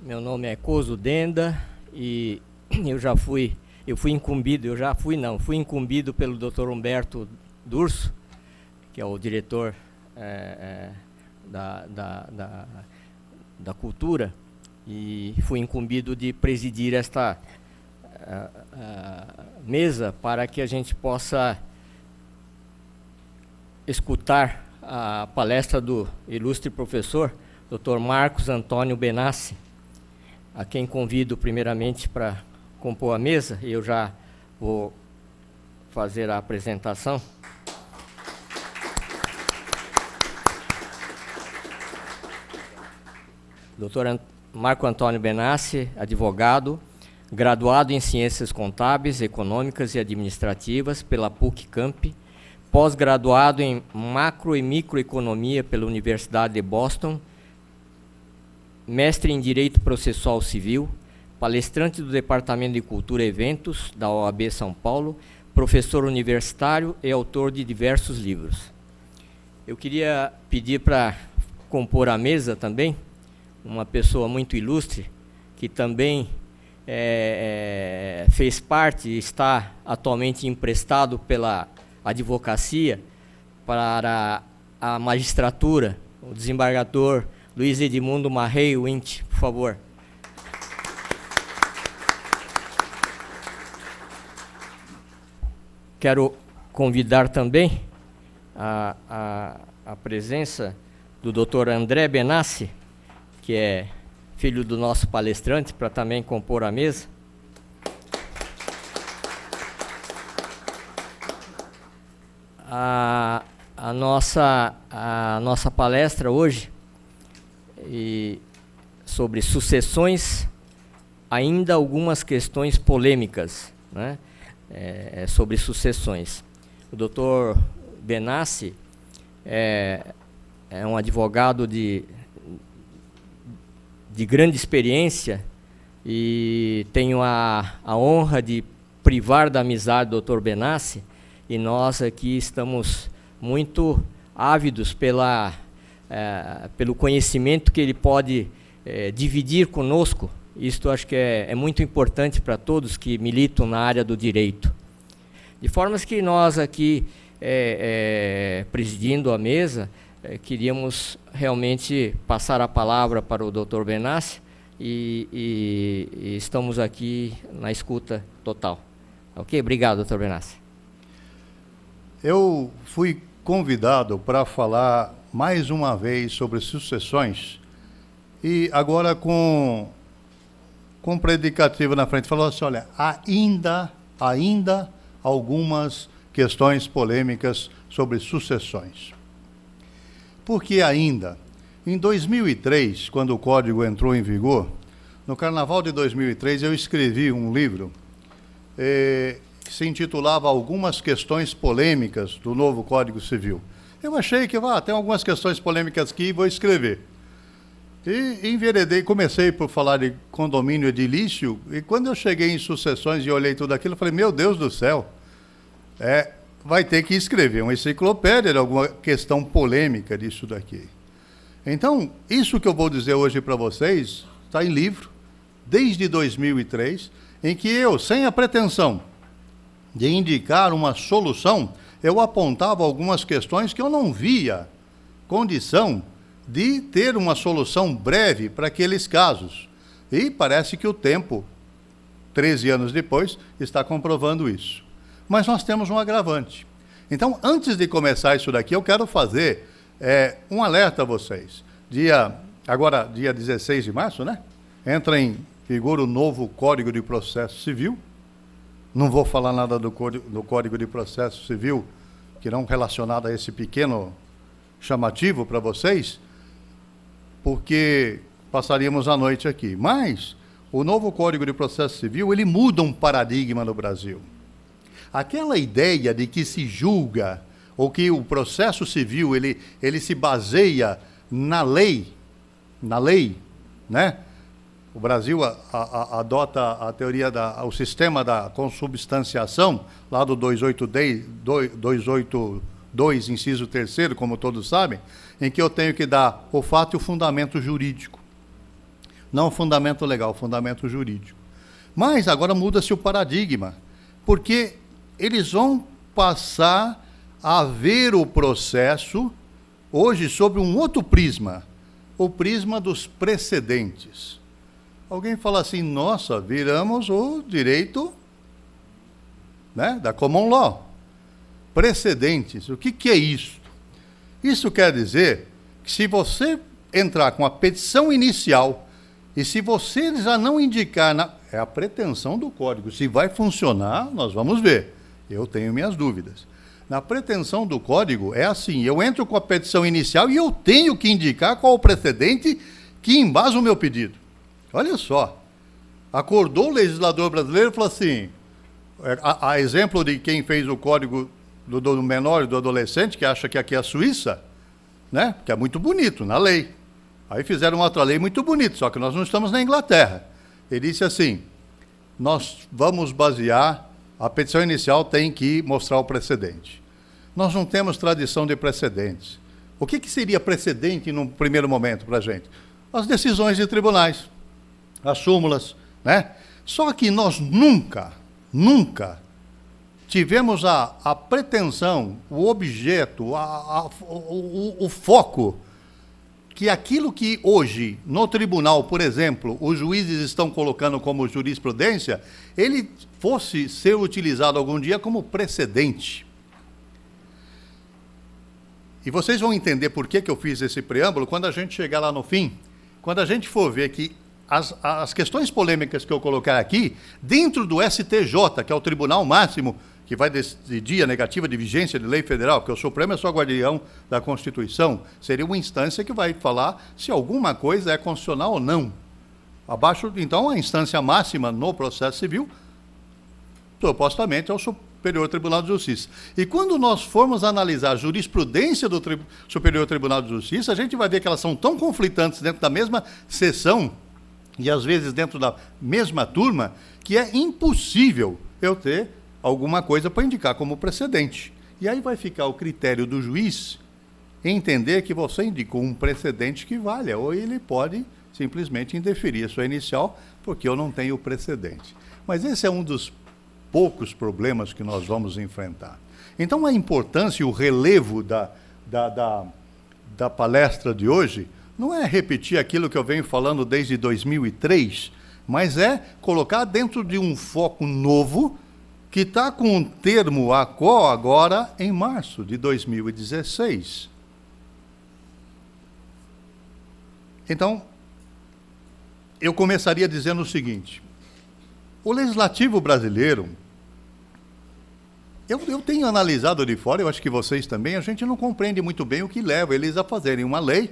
Meu nome é Kozo Denda e fui incumbido pelo Dr. Humberto Durso, que é o diretor da Cultura, e fui incumbido de presidir esta mesa para que a gente possa escutar a palestra do ilustre professor Dr. Marcos Antônio Benassi, a quem convido primeiramente para compor a mesa, e eu já vou fazer a apresentação. Dr. Marco Antônio Benassi, advogado, graduado em Ciências Contábeis, Econômicas e Administrativas pela PUC-Camp, pós-graduado em Macro e Microeconomia pela Universidade de Boston, mestre em Direito Processual Civil, palestrante do Departamento de Cultura e Eventos da OAB São Paulo, professor universitário e autor de diversos livros. Eu queria pedir para compor a mesa também uma pessoa muito ilustre, que também fez parte e está atualmente emprestado pela advocacia para a magistratura, o desembargador Luiz Edmundo Marrei Wint, por favor. Quero convidar também a presença do Dr. André Benassi, que é filho do nosso palestrante, para também compor a mesa. A nossa palestra hoje sobre sucessões, ainda algumas questões polêmicas, né? Sobre sucessões. O Dr. Benassi é um advogado de grande experiência, e tenho a honra de privar da amizade do Dr. Benassi, e nós aqui estamos muito ávidos pelo conhecimento que ele pode dividir conosco. Isto acho que é muito importante para todos que militam na área do direito. De forma que nós aqui, presidindo a mesa, queríamos realmente passar a palavra para o Dr. Benassi e estamos aqui na escuta total. Ok? Obrigado, Dr. Benassi. Eu fui convidado para falar mais uma vez sobre sucessões, e agora com predicativo na frente, falou assim: olha, ainda algumas questões polêmicas sobre sucessões. Por que ainda? Em 2003, quando o Código entrou em vigor, no Carnaval de 2003, eu escrevi um livro que se intitulava Algumas Questões Polêmicas do Novo Código Civil. Eu achei que tem algumas questões polêmicas aqui e vou escrever. E enveredei, comecei por falar de condomínio edilício, e quando eu cheguei em sucessões e olhei tudo aquilo, eu falei: meu Deus do céu, vai ter que escrever uma enciclopédia de alguma questão polêmica disso daqui. Então, isso que eu vou dizer hoje para vocês está em livro, desde 2003, em que eu, sem a pretensão de indicar uma solução, eu apontava algumas questões que eu não via condição de ter uma solução breve para aqueles casos. E parece que o tempo, 13 anos depois, está comprovando isso. Mas nós temos um agravante. Então, antes de começar isso daqui, eu quero fazer um alerta a vocês. Agora, dia 16 de março, né? Entra em vigor o novo Código de Processo Civil. Não vou falar nada do Código de Processo Civil, que não relacionado a esse pequeno chamativo para vocês, porque passaríamos a noite aqui. Mas o novo Código de Processo Civil, ele muda um paradigma no Brasil. Aquela ideia de que se julga, ou que o processo civil, ele se baseia na lei, né? O Brasil adota a teoria, o sistema da consubstanciação, lá do 282, inciso 3º, como todos sabem, em que eu tenho que dar o fato e o fundamento jurídico. não fundamento legal, fundamento jurídico. Mas agora muda-se o paradigma, porque eles vão passar a ver o processo hoje sob um outro prisma, o prisma dos precedentes. Alguém fala assim, nossa, viramos o direito, né, da common law. Precedentes, o que é isso? Isso quer dizer que se você entrar com a petição inicial e se você já não indicar, é a pretensão do código, se vai funcionar, nós vamos ver. Eu tenho minhas dúvidas. Na pretensão do código é assim, eu entro com a petição inicial e eu tenho que indicar qual o precedente que embasa o meu pedido. Olha só, acordou o legislador brasileiro e falou assim, a exemplo de quem fez o código do menor e do adolescente, que acha que aqui é a Suíça, né? Que é muito bonito, na lei. Aí fizeram outra lei muito bonita, só que nós não estamos na Inglaterra. Ele disse assim, nós vamos basear, a petição inicial tem que mostrar o precedente. Nós não temos tradição de precedentes. O que seria precedente num primeiro momento para a gente? As decisões de tribunais, as súmulas, né? Só que nós nunca tivemos a pretensão, o objeto, o foco, que aquilo que hoje, no tribunal, por exemplo, os juízes estão colocando como jurisprudência, ele fosse ser utilizado algum dia como precedente. E vocês vão entender por que eu fiz esse preâmbulo quando a gente chegar lá no fim, quando a gente for ver que as questões polêmicas que eu colocar aqui, dentro do STJ, que é o Tribunal Máximo, que vai decidir a negativa de vigência de lei federal, porque o Supremo é só guardião da Constituição, seria uma instância que vai falar se alguma coisa é constitucional ou não. Abaixo, então, a instância máxima no processo civil, supostamente, é o Superior Tribunal de Justiça. E quando nós formos analisar a jurisprudência do Superior Tribunal de Justiça, a gente vai ver que elas são tão conflitantes dentro da mesma sessão, e às vezes dentro da mesma turma, que é impossível eu ter alguma coisa para indicar como precedente. E aí vai ficar o critério do juiz entender que você indicou um precedente que valha, ou ele pode simplesmente indeferir a sua inicial, porque eu não tenho precedente. Mas esse é um dos poucos problemas que nós vamos enfrentar. Então, a importância e o relevo da palestra de hoje não é repetir aquilo que eu venho falando desde 2003, mas é colocar dentro de um foco novo, que está com o termo ACO agora em março de 2016. Então, eu começaria dizendo o seguinte, o legislativo brasileiro, eu tenho analisado de fora, eu acho que vocês também, a gente não compreende muito bem o que leva eles a fazerem uma lei,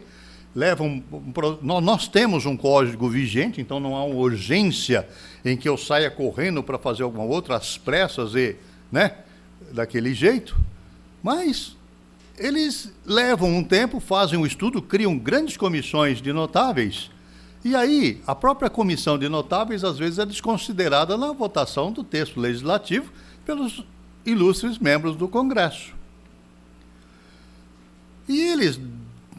nós temos um código vigente, então não há uma urgência em que eu saia correndo para fazer alguma outra, às pressas e, né, daquele jeito, mas eles levam um tempo, fazem um estudo, criam grandes comissões de notáveis, e aí a própria comissão de notáveis às vezes é desconsiderada na votação do texto legislativo pelos ilustres membros do Congresso. E eles,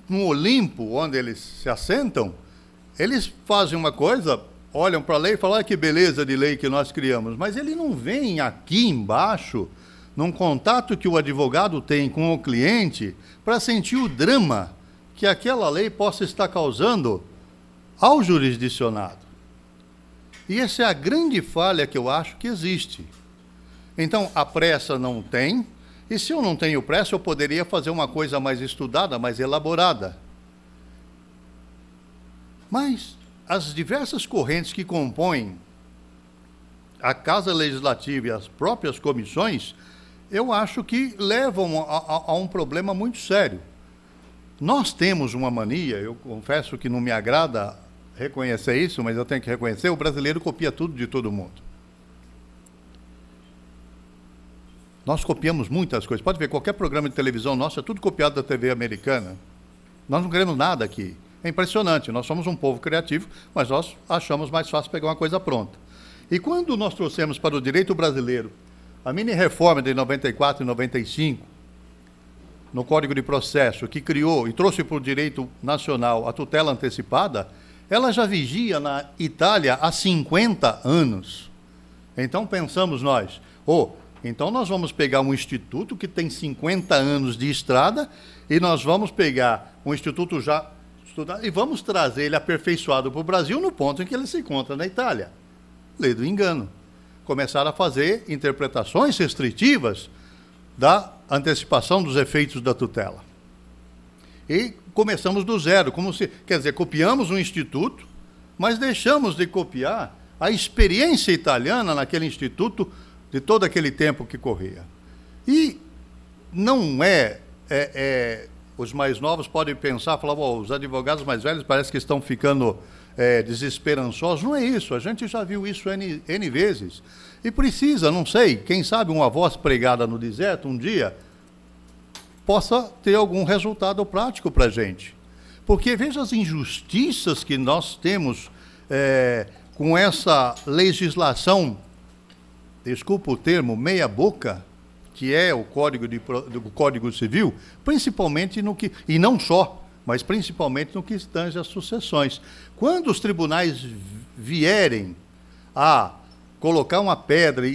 no Olimpo, onde eles se assentam, eles fazem uma coisa, olham para a lei e falam, olha que beleza de lei que nós criamos, mas ele não vem aqui embaixo, num contato que o advogado tem com o cliente, para sentir o drama que aquela lei possa estar causando ao jurisdicionado. E essa é a grande falha que eu acho que existe. Então, a pressa não tem, e se eu não tenho pressa, eu poderia fazer uma coisa mais estudada, mais elaborada. Mas as diversas correntes que compõem a Casa Legislativa e as próprias comissões, eu acho que levam a um problema muito sério. Nós temos uma mania, eu confesso que não me agrada reconhecer isso, mas eu tenho que reconhecer, o brasileiro copia tudo de todo mundo. Nós copiamos muitas coisas. Pode ver, qualquer programa de televisão nosso é tudo copiado da TV americana. Nós não queremos nada aqui. É impressionante, nós somos um povo criativo, mas nós achamos mais fácil pegar uma coisa pronta. E quando nós trouxemos para o direito brasileiro a mini-reforma de 94 e 95, no Código de Processo, que criou e trouxe para o direito nacional a tutela antecipada, ela já vigia na Itália há 50 anos. Então pensamos nós, então nós vamos pegar um instituto que tem 50 anos de estrada e nós vamos pegar um instituto já estudado e vamos trazer ele aperfeiçoado para o Brasil no ponto em que ele se encontra na Itália. Lei do engano. Começaram a fazer interpretações restritivas da antecipação dos efeitos da tutela. E começamos do zero, quer dizer, copiamos um instituto, mas deixamos de copiar a experiência italiana naquele instituto de todo aquele tempo que corria. E não os mais novos podem pensar, falar, os advogados mais velhos parece que estão ficando desesperançosos. Não é isso, a gente já viu isso N vezes. E precisa, não sei, quem sabe uma voz pregada no deserto um dia possa ter algum resultado prático para a gente. Porque veja as injustiças que nós temos com essa legislação, desculpa o termo, meia boca, que é o Código Civil, principalmente no que, e não só, mas principalmente no que tange às sucessões. Quando os tribunais vierem a colocar uma pedra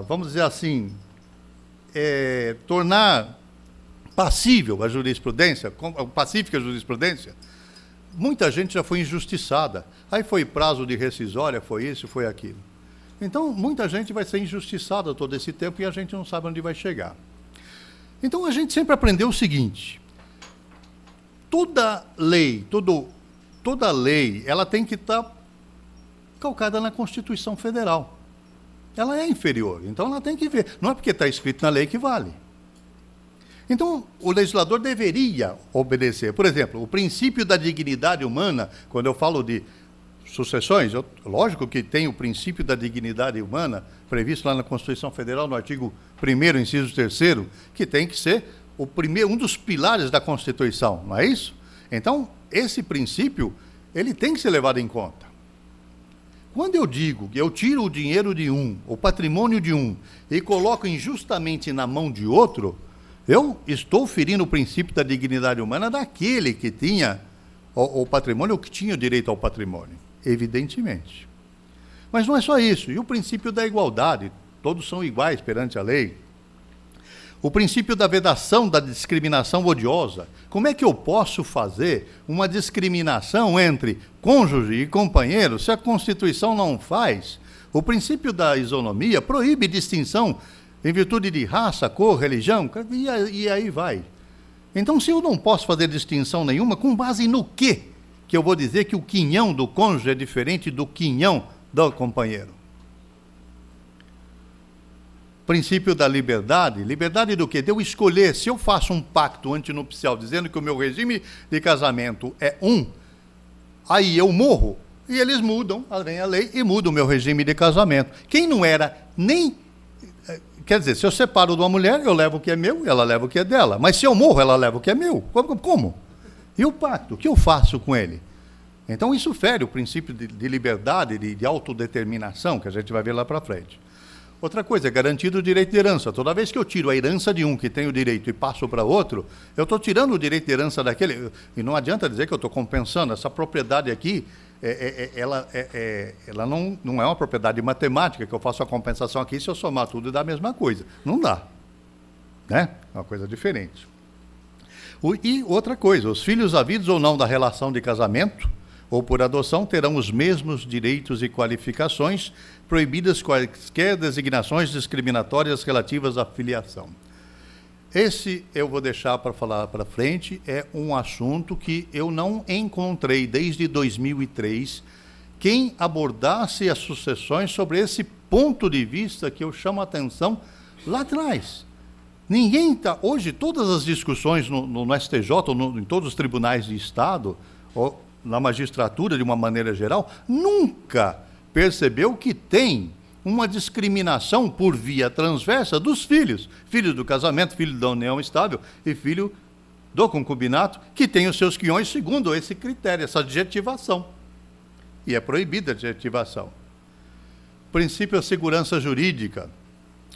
vamos dizer assim, tornar passível a jurisprudência, pacífica a jurisprudência, muita gente já foi injustiçada. Aí foi prazo de rescisória, foi isso, foi aquilo. Então, muita gente vai ser injustiçada todo esse tempo e a gente não sabe onde vai chegar. Então, a gente sempre aprendeu o seguinte: toda lei, ela tem que estar calcada na Constituição Federal. Ela é inferior, então ela tem que ver. Não é porque está escrito na lei que vale. Então, o legislador deveria obedecer. Por exemplo, o princípio da dignidade humana, quando eu falo de sucessões, lógico que tem o princípio da dignidade humana previsto lá na Constituição Federal, no artigo 1º, inciso 3º, que tem que ser um dos pilares da Constituição, não é isso? Então, esse princípio, ele tem que ser levado em conta. Quando eu digo que eu tiro o dinheiro de um, o patrimônio de um, e coloco injustamente na mão de outro, eu estou ferindo o princípio da dignidade humana daquele que tinha o patrimônio, ou que tinha o direito ao patrimônio, evidentemente. Mas não é só isso. E o princípio da igualdade, todos são iguais perante a lei. O princípio da vedação da discriminação odiosa. Como é que eu posso fazer uma discriminação entre cônjuge e companheiro se a Constituição não faz? O princípio da isonomia proíbe distinção em virtude de raça, cor, religião, e aí vai. Então, se eu não posso fazer distinção nenhuma, com base no quê que eu vou dizer que o quinhão do cônjuge é diferente do quinhão do companheiro? Princípio da liberdade. Liberdade do quê? De eu escolher. Se eu faço um pacto antinupcial dizendo que o meu regime de casamento é aí eu morro, e eles mudam, vem a lei, e muda o meu regime de casamento. Quem não era nem... Quer dizer, se eu separo de uma mulher, eu levo o que é meu, ela leva o que é dela. Mas se eu morro, ela leva o que é meu. Como? E o pacto? O que eu faço com ele? Então, isso fere o princípio de liberdade, de autodeterminação, que a gente vai ver lá para frente. Outra coisa, é garantido o direito de herança. Toda vez que eu tiro a herança de um que tem o direito e passo para outro, eu estou tirando o direito de herança daquele. E não adianta dizer que eu estou compensando. Essa propriedade aqui, ela não é uma propriedade matemática, que eu faço a compensação aqui se eu somar tudo e dá a mesma coisa. Não dá. Né? É uma coisa diferente. E outra coisa, os filhos havidos ou não da relação de casamento ou por adoção terão os mesmos direitos e qualificações, proibidas quaisquer designações discriminatórias relativas à filiação. Esse eu vou deixar para falar para frente, é um assunto que eu não encontrei desde 2003 quem abordasse as sucessões sobre esse ponto de vista que eu chamo a atenção lá atrás. Ninguém está... Hoje, todas as discussões no STJ, ou em todos os tribunais de Estado, ou na magistratura de uma maneira geral, nunca percebeu que tem uma discriminação por via transversa dos filhos. Filho do casamento, filho da união estável e filho do concubinato, que tem os seus quinhões segundo esse critério, essa adjetivação. E é proibida a adjetivação. Princípio da segurança jurídica.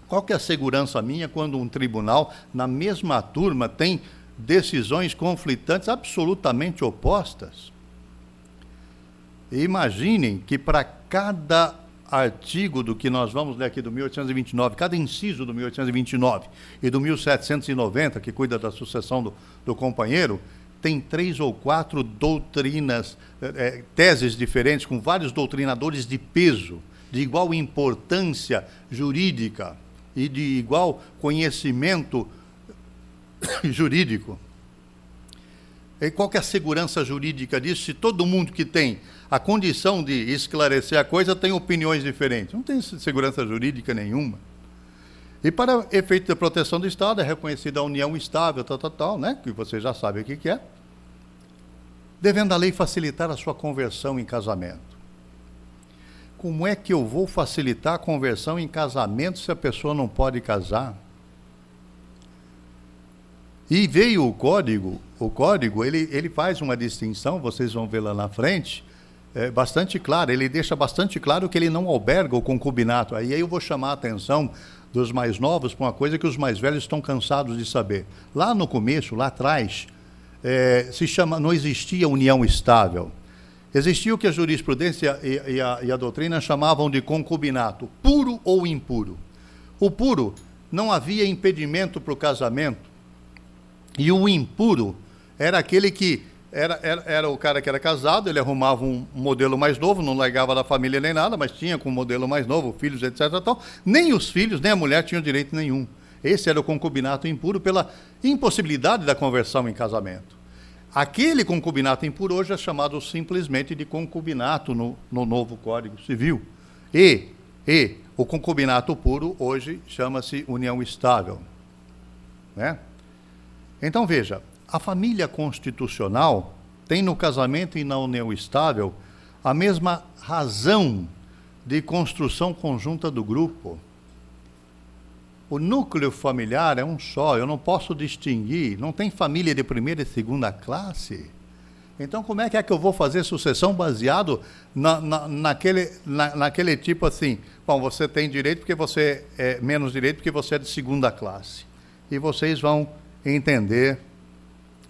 Qual que é a segurança minha quando um tribunal, na mesma turma, tem decisões conflitantes absolutamente opostas? Imaginem que para cada artigo do que nós vamos ler aqui do 1829, cada inciso do 1829 e do 1790, que cuida da sucessão do companheiro, tem 3 ou 4 doutrinas, teses diferentes, com vários doutrinadores de peso, de igual importância jurídica e de igual conhecimento jurídico. E qual que é a segurança jurídica disso, se todo mundo que tem a condição de esclarecer a coisa tem opiniões diferentes? Não tem segurança jurídica nenhuma. E para efeito de proteção do Estado, é reconhecida a união estável, tal, né? Que você já sabe o que é. Devendo a lei facilitar a sua conversão em casamento. Como é que eu vou facilitar a conversão em casamento se a pessoa não pode casar? E veio o código ele faz uma distinção, vocês vão ver lá na frente, bastante clara, ele deixa bastante claro que ele não alberga o concubinato. Aí eu vou chamar a atenção dos mais novos para uma coisa que os mais velhos estão cansados de saber. Lá no começo, lá atrás, não existia união estável. Existia o que a jurisprudência e a doutrina chamavam de concubinato, puro ou impuro. O puro, não havia impedimento para o casamento, e o impuro era aquele que era o cara que era casado, ele arrumava um modelo mais novo, não largava da família nem nada, mas tinha com um modelo mais novo, filhos, etc. Tal. Nem os filhos, nem a mulher tinham direito nenhum. Esse era o concubinato impuro pela impossibilidade da conversão em casamento. Aquele concubinato impuro hoje é chamado simplesmente de concubinato no novo Código Civil. E o concubinato puro hoje chama-se união estável. Né? Então, veja, a família constitucional tem no casamento e na união estável a mesma razão de construção conjunta do grupo. O núcleo familiar é um só, eu não posso distinguir, não tem família de primeira e segunda classe. Então, como é que eu vou fazer sucessão baseado naquele tipo assim, bom, você tem direito porque você é menos direito porque você é de segunda classe. E vocês vão entender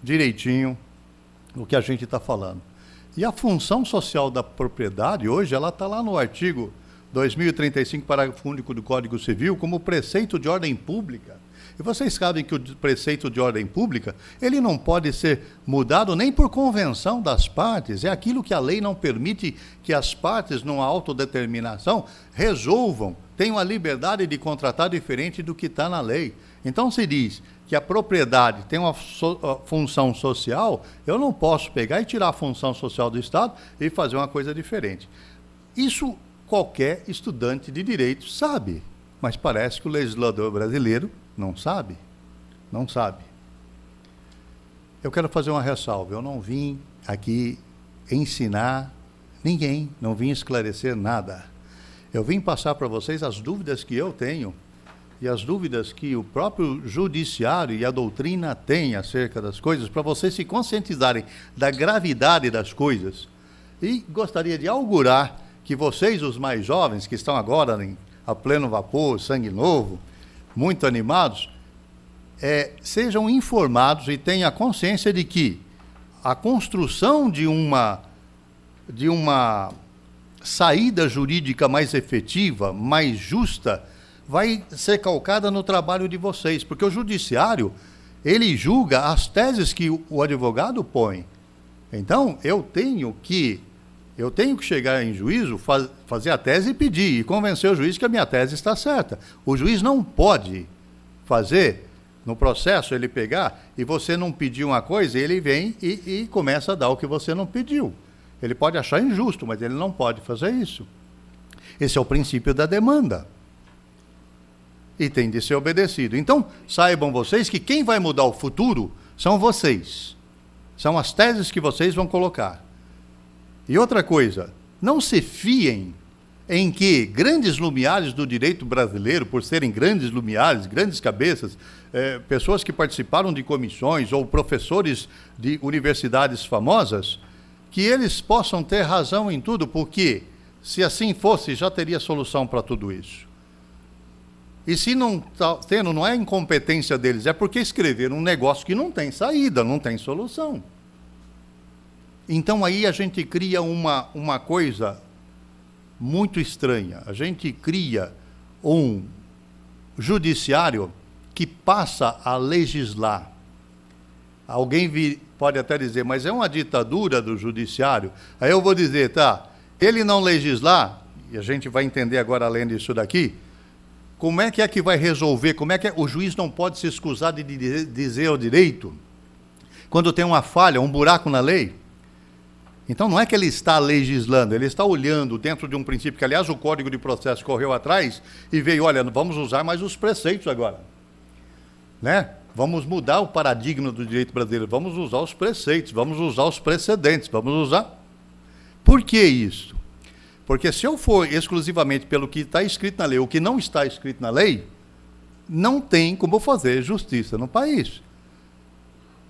direitinho o que a gente está falando. E a função social da propriedade, hoje, ela está lá no artigo 2035, parágrafo único do Código Civil, como preceito de ordem pública. E vocês sabem que o preceito de ordem pública, ele não pode ser mudado nem por convenção das partes, é aquilo que a lei não permite que as partes, numa autodeterminação, resolvam, tenham a liberdade de contratar diferente do que está na lei. Então, se diz que a propriedade tem uma função social, eu não posso pegar e tirar a função social do Estado e fazer uma coisa diferente. Isso qualquer estudante de direito sabe, mas parece que o legislador brasileiro não sabe. Não sabe. Eu quero fazer uma ressalva. Eu não vim aqui ensinar ninguém, não vim esclarecer nada. Eu vim passar para vocês as dúvidas que eu tenho e as dúvidas que o próprio judiciário e a doutrina têm acerca das coisas, para vocês se conscientizarem da gravidade das coisas. E gostaria de augurar que vocês, os mais jovens, que estão agora a pleno vapor, sangue novo, muito animados, sejam informados e tenham a consciência de que a construção de uma saída jurídica mais efetiva, mais justa, vai ser calcada no trabalho de vocês, porque o judiciário, ele julga as teses que o advogado põe. Então, eu tenho que chegar em juízo, fazer a tese e pedir, e convencer o juiz que a minha tese está certa. O juiz não pode fazer, no processo, ele pegar, e você não pedir uma coisa, ele vem e começa a dar o que você não pediu. Ele pode achar injusto, mas ele não pode fazer isso. Esse é o princípio da demanda. E tem de ser obedecido. Então, saibam vocês que quem vai mudar o futuro são vocês. São as teses que vocês vão colocar. E outra coisa, não se fiem em que grandes lumiares do direito brasileiro, por serem grandes lumiares, grandes cabeças, pessoas que participaram de comissões ou professores de universidades famosas, que eles possam ter razão em tudo, porque se assim fosse, já teria solução para tudo isso. E se não está tendo, não é incompetência deles, é porque escreveram um negócio que não tem saída, não tem solução. Então aí a gente cria uma coisa muito estranha. A gente cria um judiciário que passa a legislar. Alguém pode até dizer, mas é uma ditadura do judiciário. Aí eu vou dizer, tá, ele não legislar, e a gente vai entender agora além disso daqui, como é que vai resolver, como é que o juiz não pode se excusar de dizer o direito quando tem uma falha, um buraco na lei? Então não é que ele está legislando, ele está olhando dentro de um princípio que, aliás, o Código de Processo correu atrás e veio, olha, vamos usar mais os preceitos agora, né? Vamos mudar o paradigma do direito brasileiro, vamos usar os preceitos, vamos usar os precedentes, vamos usar... Por que isso? Porque se eu for exclusivamente pelo que está escrito na lei, o que não está escrito na lei, não tem como fazer justiça no país.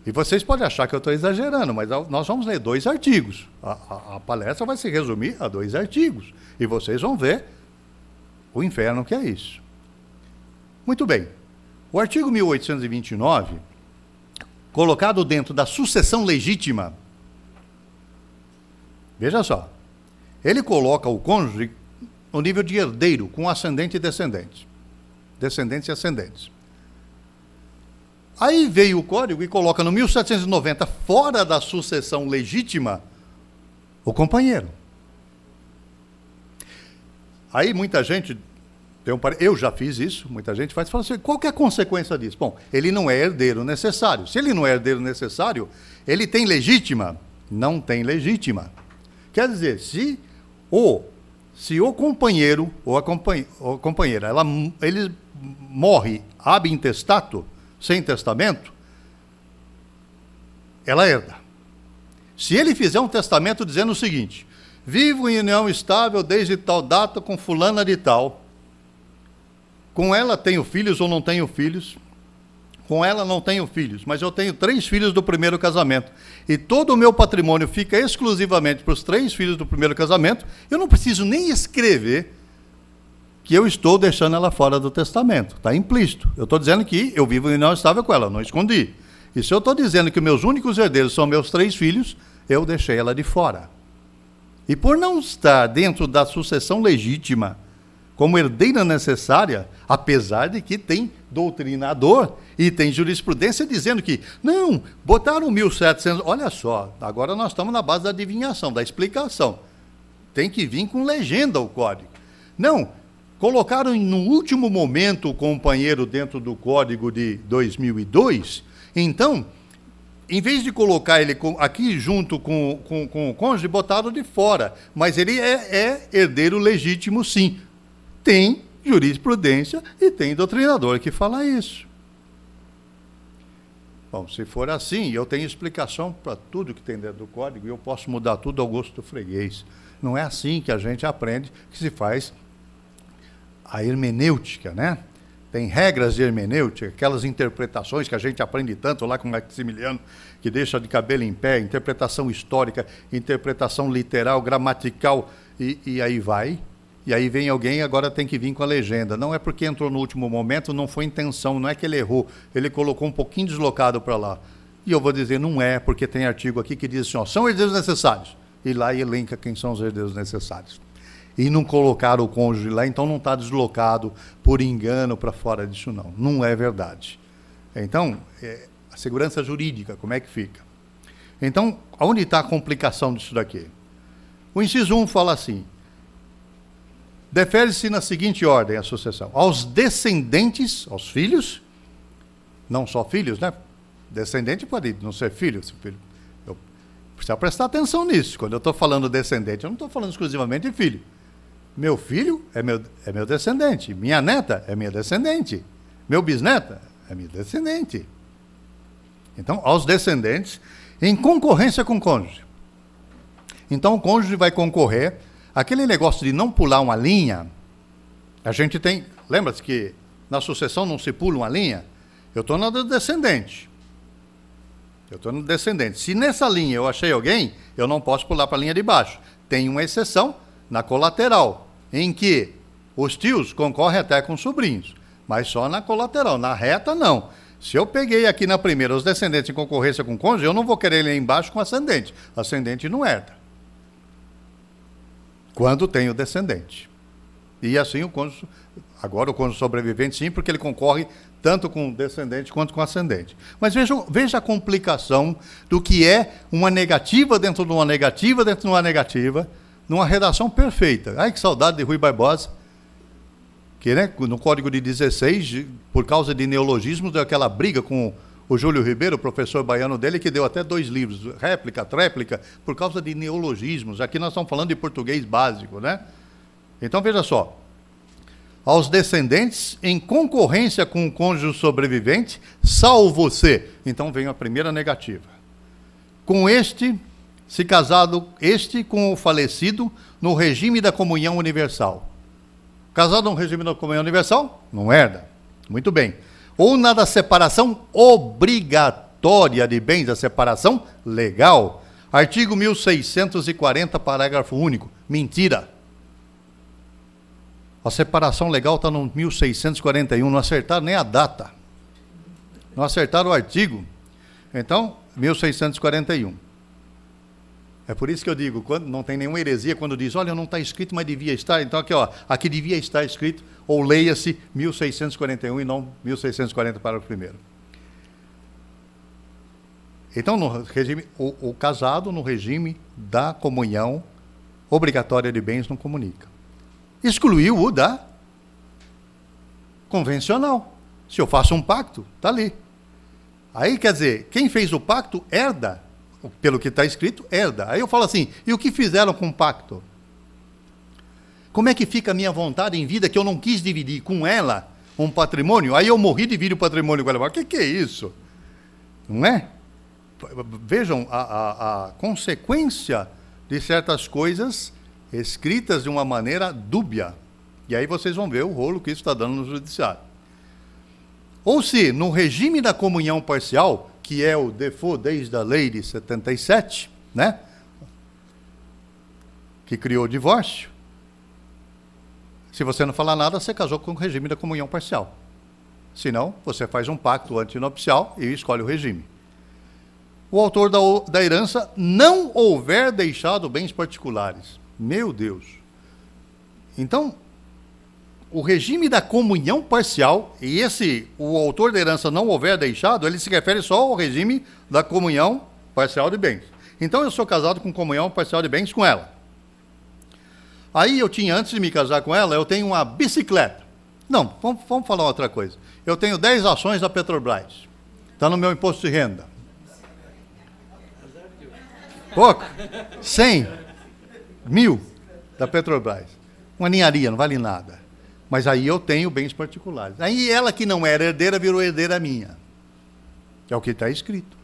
E vocês podem achar que eu estou exagerando, mas nós vamos ler 2 artigos. A palestra vai se resumir a 2 artigos. E vocês vão ver o inferno que é isso. Muito bem. O artigo 1829, colocado dentro da sucessão legítima, veja só, ele coloca o cônjuge no nível de herdeiro, com ascendente e descendente. Descendentes e ascendentes. Aí veio o Código e coloca no 1790, fora da sucessão legítima, o companheiro. Aí muita gente, eu já fiz isso, muita gente fala assim, qual que é a consequência disso? Bom, ele não é herdeiro necessário. Se ele não é herdeiro necessário, ele tem legítima? Não tem legítima. Quer dizer, se o companheiro ou a companheira, ele morre ab intestato, sem testamento, ela herda. Se ele fizer um testamento dizendo o seguinte, vivo em união estável desde tal data com fulana de tal, com ela tenho filhos ou não tenho filhos, com ela não tenho filhos, mas eu tenho 3 filhos do primeiro casamento, e todo o meu patrimônio fica exclusivamente para os 3 filhos do primeiro casamento, eu não preciso nem escrever que eu estou deixando ela fora do testamento, está implícito. Eu estou dizendo que eu vivo em união estável com ela, não escondi. E se eu estou dizendo que meus únicos herdeiros são meus 3 filhos, eu deixei ela de fora. E por não estar dentro da sucessão legítima, como herdeira necessária, apesar de que tem doutrinador e tem jurisprudência dizendo que, não, botaram 1700, olha só, agora nós estamos na base da adivinhação, da explicação. Tem que vir com legenda o código. Não, colocaram no último momento o companheiro dentro do Código de 2002, então, em vez de colocar ele aqui junto com o cônjuge, botaram de fora. Mas ele é herdeiro legítimo, sim. Tem jurisprudência e tem doutrinador que fala isso. Bom, se for assim, eu tenho explicação para tudo que tem dentro do código e eu posso mudar tudo ao gosto do freguês. Não é assim que a gente aprende, que se faz a hermenêutica, né? Tem regras de hermenêutica, aquelas interpretações que a gente aprende tanto lá com Maximiliano, que deixa de cabelo em pé, interpretação histórica, interpretação literal, gramatical, e aí vai. E aí vem alguém e agora tem que vir com a legenda. Não é porque entrou no último momento, não foi intenção, não é que ele errou, ele colocou um pouquinho deslocado para lá. E eu vou dizer, não é, porque tem artigo aqui que diz assim, ó, são herdeiros necessários. E lá elenca quem são os herdeiros necessários. E não colocaram o cônjuge lá, então não está deslocado por engano para fora disso, não. Não é verdade. Então, a segurança jurídica, como é que fica? Então, onde está a complicação disso daqui? O inciso 1 fala assim, defere-se na seguinte ordem a sucessão, aos descendentes, aos filhos, não só filhos, né? Descendente pode não ser filho, eu preciso prestar atenção nisso. Quando eu estou falando descendente, eu não estou falando exclusivamente de filho. Meu filho é meu descendente, minha neta é minha descendente, meu bisneta é minha descendente. Então, aos descendentes, em concorrência com o cônjuge. Então, o cônjuge vai concorrer. Aquele negócio de não pular uma linha, a gente tem... Lembra-se que na sucessão não se pula uma linha? Eu estou na do descendente. Eu estou no descendente. Se nessa linha eu achei alguém, eu não posso pular para a linha de baixo. Tem uma exceção na colateral, em que os tios concorrem até com sobrinhos, mas só na colateral. Na reta, não. Se eu peguei aqui na primeira os descendentes em concorrência com o cônjuge, eu não vou querer ele embaixo com ascendente. Ascendente não herda. Quando tem o descendente. E assim o cônjuge, agora o cônjuge sobrevivente sim, porque ele concorre tanto com o descendente quanto com o ascendente. Mas veja a complicação do que é uma negativa dentro de uma negativa dentro de uma negativa, numa redação perfeita. Ai, que saudade de Rui Barbosa, que, né, no Código de 16, por causa de neologismos, deu aquela briga com o Júlio Ribeiro, o professor baiano dele, que deu até 2 livros, réplica, tréplica, por causa de neologismos. Aqui nós estamos falando de português básico, né? Então, veja só. Aos descendentes, em concorrência com o cônjuge sobrevivente, salvo você. Então, vem a primeira negativa. Com este, se casado este com o falecido, no regime da comunhão universal. Casado no regime da comunhão universal, não herda. Muito bem. Ou na da separação obrigatória de bens, a separação legal. Artigo 1640, parágrafo único. Mentira. A separação legal está no 1641, não acertaram nem a data. Não acertaram o artigo. Então, 1641. É por isso que eu digo, quando não tem nenhuma heresia, quando diz, olha, não está escrito, mas devia estar. Então, aqui, ó, aqui devia estar escrito, ou leia-se 1641 e não 1640 para o primeiro. Então, no regime, o casado no regime da comunhão obrigatória de bens não comunica. Excluiu o da convencional. Se eu faço um pacto, está ali. Aí, quer dizer, quem fez o pacto herda. Pelo que está escrito, herda. Aí eu falo assim, e o que fizeram com o pacto? Como é que fica a minha vontade em vida que eu não quis dividir com ela um patrimônio? Aí eu morri e divido o patrimônio com ela. O que é isso? Não é? Vejam a consequência de certas coisas escritas de uma maneira dúbia. E aí vocês vão ver o rolo que isso está dando no judiciário. Ou se, no regime da comunhão parcial, que é o default desde a lei de 77, né? Que criou o divórcio. Se você não falar nada, você casou com o regime da comunhão parcial. Se não, você faz um pacto antinupcial e escolhe o regime. O autor da herança não houver deixado bens particulares. Meu Deus. Então, o regime da comunhão parcial, e o autor da herança não houver deixado, ele se refere só ao regime da comunhão parcial de bens. Então, eu sou casado com comunhão parcial de bens com ela. Aí, antes de me casar com ela, eu tenho uma bicicleta. Não, vamos falar outra coisa. Eu tenho 10 ações da Petrobras. Está no meu imposto de renda. Pouco? 100, 1000 da Petrobras. Uma ninharia, não vale nada. Mas aí eu tenho bens particulares. Aí ela que não era herdeira, virou herdeira minha. É o que está escrito.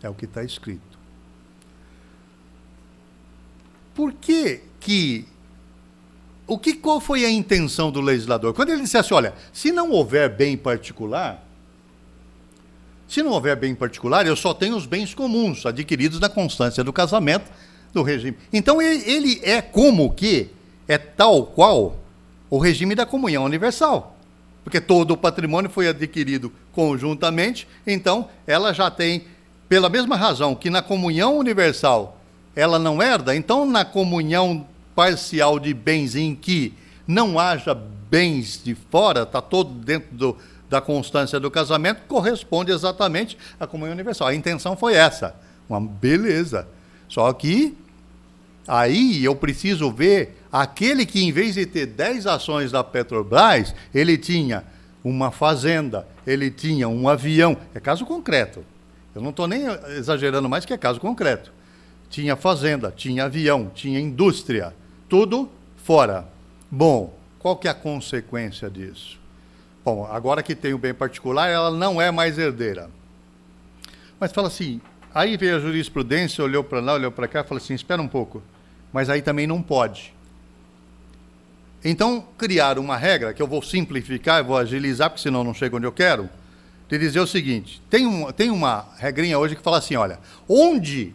É o que está escrito. Por que qual foi a intenção do legislador? Quando ele disse assim, olha, se não houver bem particular, eu só tenho os bens comuns, adquiridos na constância do casamento, do regime. Então, ele é como que é tal qual o regime da comunhão universal. Porque todo o patrimônio foi adquirido conjuntamente, então ela já tem, pela mesma razão que na comunhão universal ela não herda, então na comunhão parcial de bens em que não haja bens de fora, está todo dentro da constância do casamento, corresponde exatamente à comunhão universal. A intenção foi essa. Uma beleza. Só que aí eu preciso ver aquele que, em vez de ter 10 ações da Petrobras, ele tinha uma fazenda, ele tinha um avião. É caso concreto. Eu não estou nem exagerando mais, que é caso concreto. Tinha fazenda, tinha avião, tinha indústria. Tudo fora. Bom, qual que é a consequência disso? Bom, agora que tem o bem particular, ela não é mais herdeira. Mas fala assim, aí veio a jurisprudência, olhou para lá, olhou para cá, falou assim, espera um pouco, mas aí também não pode. Então, criar uma regra, que eu vou simplificar, eu vou agilizar, porque senão não chego onde eu quero, de dizer o seguinte, tem uma regrinha hoje que fala assim, olha, onde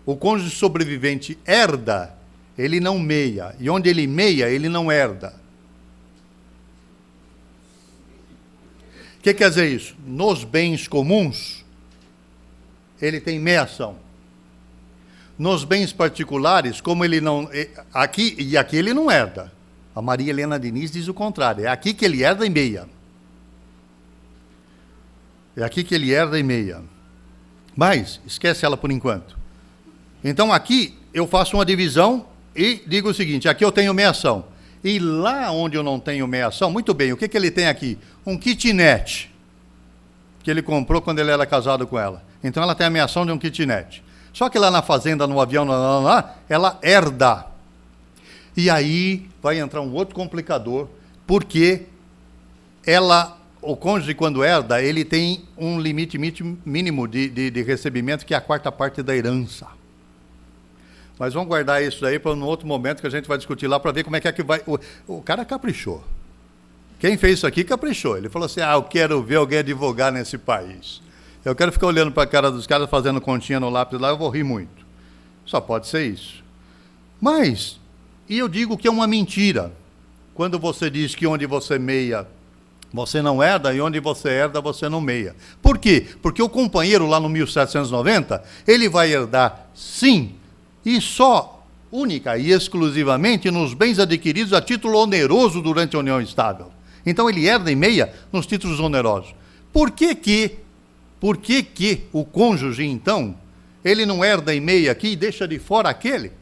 o cônjuge sobrevivente herda, ele não meia, e onde ele meia, ele não herda. O que quer dizer isso? Nos bens comuns, ele tem meia ação. Nos bens particulares, como ele não... Aqui ele não herda. A Maria Helena Diniz diz o contrário. É aqui que ele herda em meia. É aqui que ele herda em meia. Mas, esquece ela por enquanto. Então, aqui eu faço uma divisão e digo o seguinte, aqui eu tenho meia ação. E lá onde eu não tenho meia ação, muito bem, o que ele tem aqui? Um kitnet, que ele comprou quando ele era casado com ela. Então, ela tem a meia ação de um kitnet. Só que lá na fazenda, no avião, ela herda. E aí vai entrar um outro complicador, porque o cônjuge, quando herda, ele tem um limite mínimo de recebimento, que é a quarta parte da herança. Mas vamos guardar isso aí para um outro momento que a gente vai discutir lá, para ver como é que vai... O cara caprichou. Quem fez isso aqui caprichou. Ele falou assim, eu quero ver alguém advogar nesse país. Eu quero ficar olhando para a cara dos caras fazendo continha no lápis lá, eu vou rir muito. Só pode ser isso. Mas, e eu digo que é uma mentira, quando você diz que onde você meia, você não herda, e onde você herda, você não meia. Por quê? Porque o companheiro lá no 1790, ele vai herdar, sim, e só, única e exclusivamente, nos bens adquiridos a título oneroso durante a união estável. Então ele herda em meia nos títulos onerosos. Por que o cônjuge, então, ele não herda em meia aqui e deixa de fora aquele?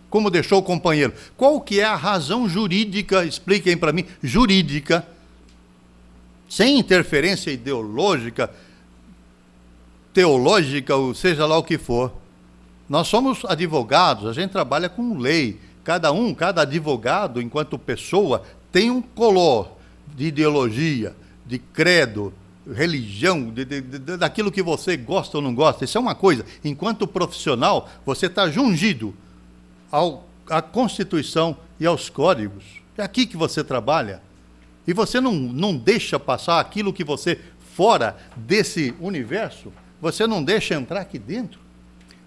Como deixou o companheiro? Qual que é a razão jurídica, expliquem para mim, jurídica, sem interferência ideológica, teológica, ou seja lá o que for. Nós somos advogados, a gente trabalha com lei. Cada advogado, enquanto pessoa, tem um color de ideologia, de credo, religião, daquilo que você gosta ou não gosta. Isso é uma coisa. Enquanto profissional, você está jungido à Constituição e aos códigos. É aqui que você trabalha. E você não deixa passar aquilo que você, fora desse universo, você não deixa entrar aqui dentro.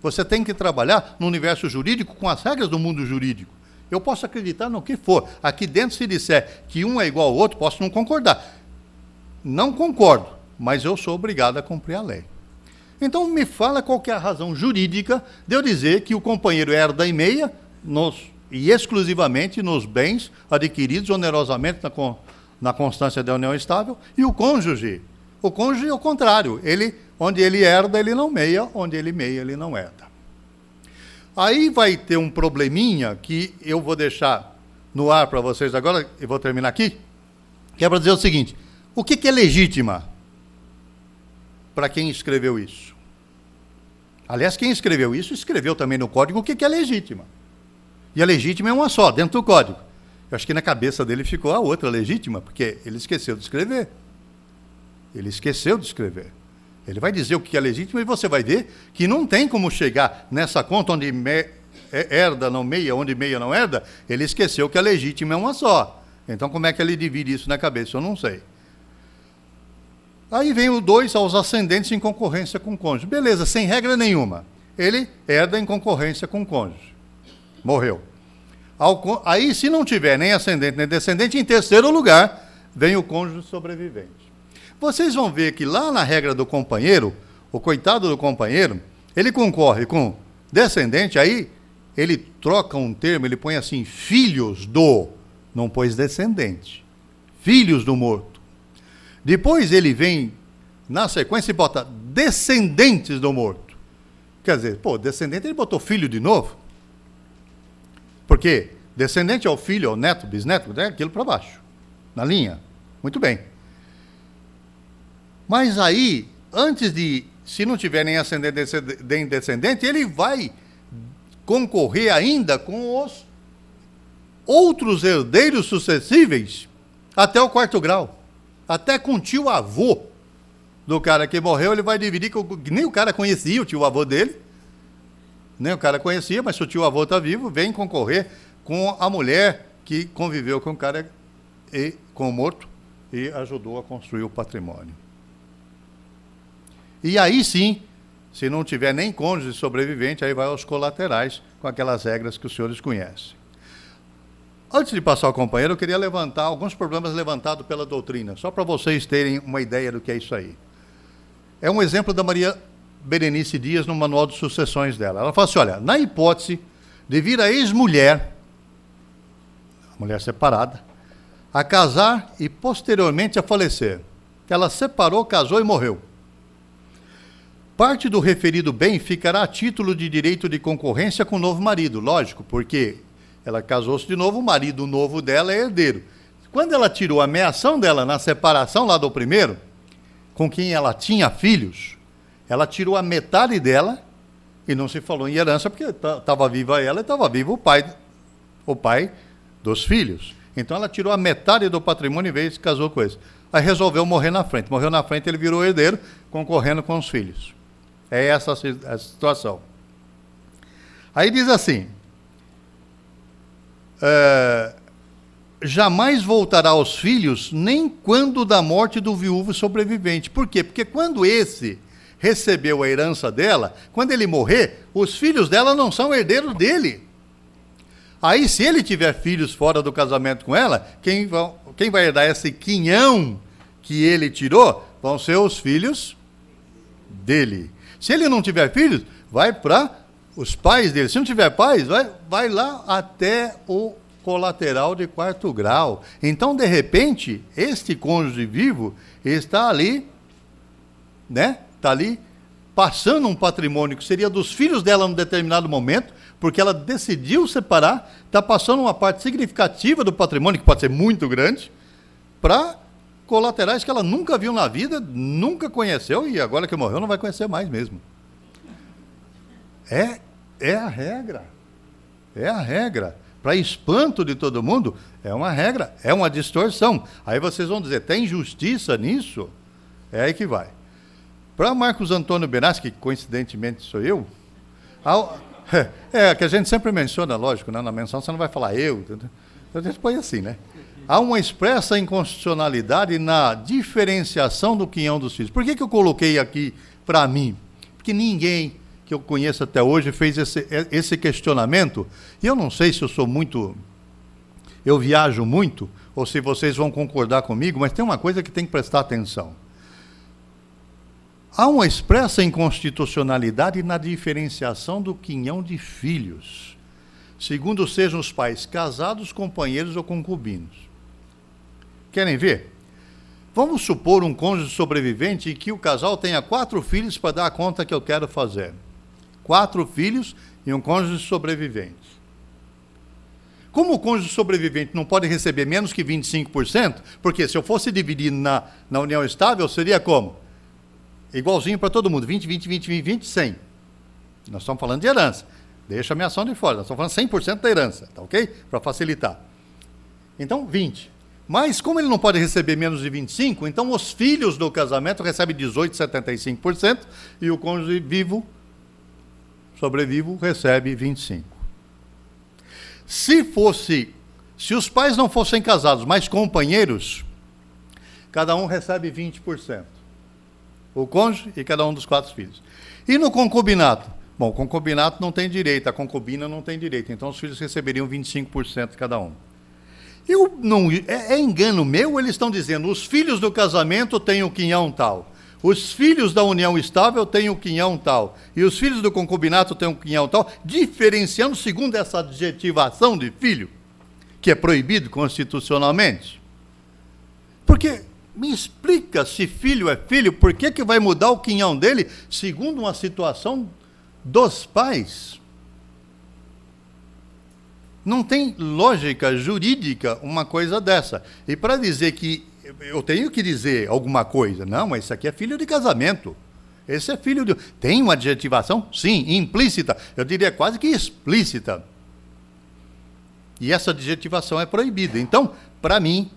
Você tem que trabalhar no universo jurídico com as regras do mundo jurídico. Eu posso acreditar no que for. Aqui dentro, se disser que um é igual ao outro, posso não concordar. Não concordo, mas eu sou obrigado a cumprir a lei. Então, me fala qual que é a razão jurídica de eu dizer que o companheiro herda em meia e exclusivamente nos bens adquiridos onerosamente na constância da união estável, e o cônjuge é o contrário. Onde ele herda, ele não meia, onde ele meia, ele não herda. Aí vai ter um probleminha que eu vou deixar no ar para vocês agora, e vou terminar aqui, que é para dizer o seguinte: o que é legítima para quem escreveu isso? Aliás, quem escreveu isso, escreveu também no código o que é legítima. E a legítima é uma só, dentro do código. Eu acho que na cabeça dele ficou a outra legítima, porque ele esqueceu de escrever. Ele esqueceu de escrever. Ele vai dizer o que é legítimo e você vai ver que não tem como chegar nessa conta onde herda não meia, onde meia não herda. Ele esqueceu que a legítima é uma só. Então, como é que ele divide isso na cabeça? Eu não sei. Aí vem o 2 aos ascendentes em concorrência com o cônjuge. Beleza, sem regra nenhuma. Ele herda em concorrência com o cônjuge. Morreu. Aí, se não tiver nem ascendente nem descendente, em terceiro lugar, vem o cônjuge sobrevivente. Vocês vão ver que lá na regra do companheiro, o coitado do companheiro, ele concorre com descendente, aí ele troca um termo, ele põe assim, filhos do, não pôs descendente, filhos do morto. Depois ele vem, na sequência, e bota descendentes do morto. Quer dizer, descendente, ele botou filho de novo. Porque descendente é o filho, é o neto, bisneto, é aquilo para baixo, na linha. Muito bem. Mas aí, antes de, se não tiver nem ascendente nem descendente, ele vai concorrer ainda com os outros herdeiros sucessíveis até o 4º grau. Até com o tio-avô do cara que morreu, ele vai dividir, nem o cara conhecia o tio-avô dele, nem o cara conhecia, mas se o tio-avô está vivo, vem concorrer com a mulher que conviveu com o cara e com o morto e ajudou a construir o patrimônio. E aí sim, se não tiver nem cônjuge sobrevivente, aí vai aos colaterais, com aquelas regras que os senhores conhecem. Antes de passar ao companheiro, eu queria levantar alguns problemas levantados pela doutrina, só para vocês terem uma ideia do que é isso aí. É um exemplo da Maria Berenice Dias no Manual de Sucessões dela. Ela fala assim, olha, na hipótese de vir a ex-mulher, mulher separada, a casar e posteriormente a falecer. Ela separou, casou e morreu. Parte do referido bem ficará a título de direito de concorrência com o novo marido, lógico, porque ela casou-se de novo, o marido novo dela é herdeiro. Quando ela tirou a meação dela na separação lá do primeiro, com quem ela tinha filhos, ela tirou a metade dela e não se falou em herança, porque estava viva ela e estava vivo o pai dos filhos. Então ela tirou a metade do patrimônio e veio e se casou com eles. Aí resolveu morrer na frente. Morreu na frente, ele virou herdeiro, concorrendo com os filhos. É essa a situação. Aí diz assim, jamais voltará aos filhos, nem quando da morte do viúvo sobrevivente. Por quê? Porque quando esse recebeu a herança dela, quando ele morrer, os filhos dela não são herdeiros dele. Aí, se ele tiver filhos fora do casamento com ela, quem vai herdar esse quinhão que ele tirou vão ser os filhos dele. Se ele não tiver filhos, vai para os pais dele. Se não tiver pais, vai lá até o colateral de 4º grau. Então, de repente, este cônjuge vivo está ali, né? Está ali passando um patrimônio que seria dos filhos dela num determinado momento, porque ela decidiu separar, está passando uma parte significativa do patrimônio, que pode ser muito grande, para colaterais que ela nunca viu na vida, nunca conheceu, e agora que morreu não vai conhecer mais mesmo. É a regra. É a regra. Para espanto de todo mundo, é uma regra, é uma distorção. Aí vocês vão dizer, tem justiça nisso? É aí que vai. Para Marcos Antônio Benassi, que coincidentemente sou eu, que a gente sempre menciona, lógico, né? Na menção você não vai falar eu, a gente põe assim, né? Há uma expressa inconstitucionalidade na diferenciação do quinhão dos filhos. Por que eu coloquei aqui para mim? Porque ninguém que eu conheço até hoje fez esse questionamento, e eu não sei se eu viajo muito, ou se vocês vão concordar comigo, mas tem uma coisa que tem que prestar atenção. Há uma expressa inconstitucionalidade na diferenciação do quinhão de filhos, segundo sejam os pais casados, companheiros ou concubinos. Querem ver? Vamos supor um cônjuge sobrevivente em que o casal tenha 4 filhos para dar a conta que eu quero fazer. 4 filhos e um cônjuge sobrevivente. Como o cônjuge sobrevivente não pode receber menos que 25%, porque se eu fosse dividir na união estável, seria como? Igualzinho para todo mundo, 20, 20, 20, 20, 20, 100. Nós estamos falando de herança. Deixa a minha ação de fora, nós estamos falando 100% da herança, tá ok? Para facilitar. Então, 20. Mas, como ele não pode receber menos de 25, então os filhos do casamento recebem 18,75% e o cônjuge sobrevivo, recebe 25%. Se os pais não fossem casados, mas companheiros, cada um recebe 20%. O cônjuge e cada um dos 4 filhos. E no concubinato? Bom, o concubinato não tem direito, a concubina não tem direito, então os filhos receberiam 25% cada um. É engano meu, eles estão dizendo, os filhos do casamento têm o quinhão tal, os filhos da união estável têm o quinhão tal, e os filhos do concubinato têm o quinhão tal, diferenciando segundo essa adjetivação de filho, que é proibido constitucionalmente. Porque... me explica, se filho é filho, por que vai mudar o quinhão dele segundo uma situação dos pais? Não tem lógica jurídica uma coisa dessa. E para dizer que eu tenho que dizer alguma coisa, não, mas isso aqui é filho de casamento. Esse é filho de... Tem uma adjetivação? Sim, implícita. Eu diria quase que explícita. E essa adjetivação é proibida. Então, para mim,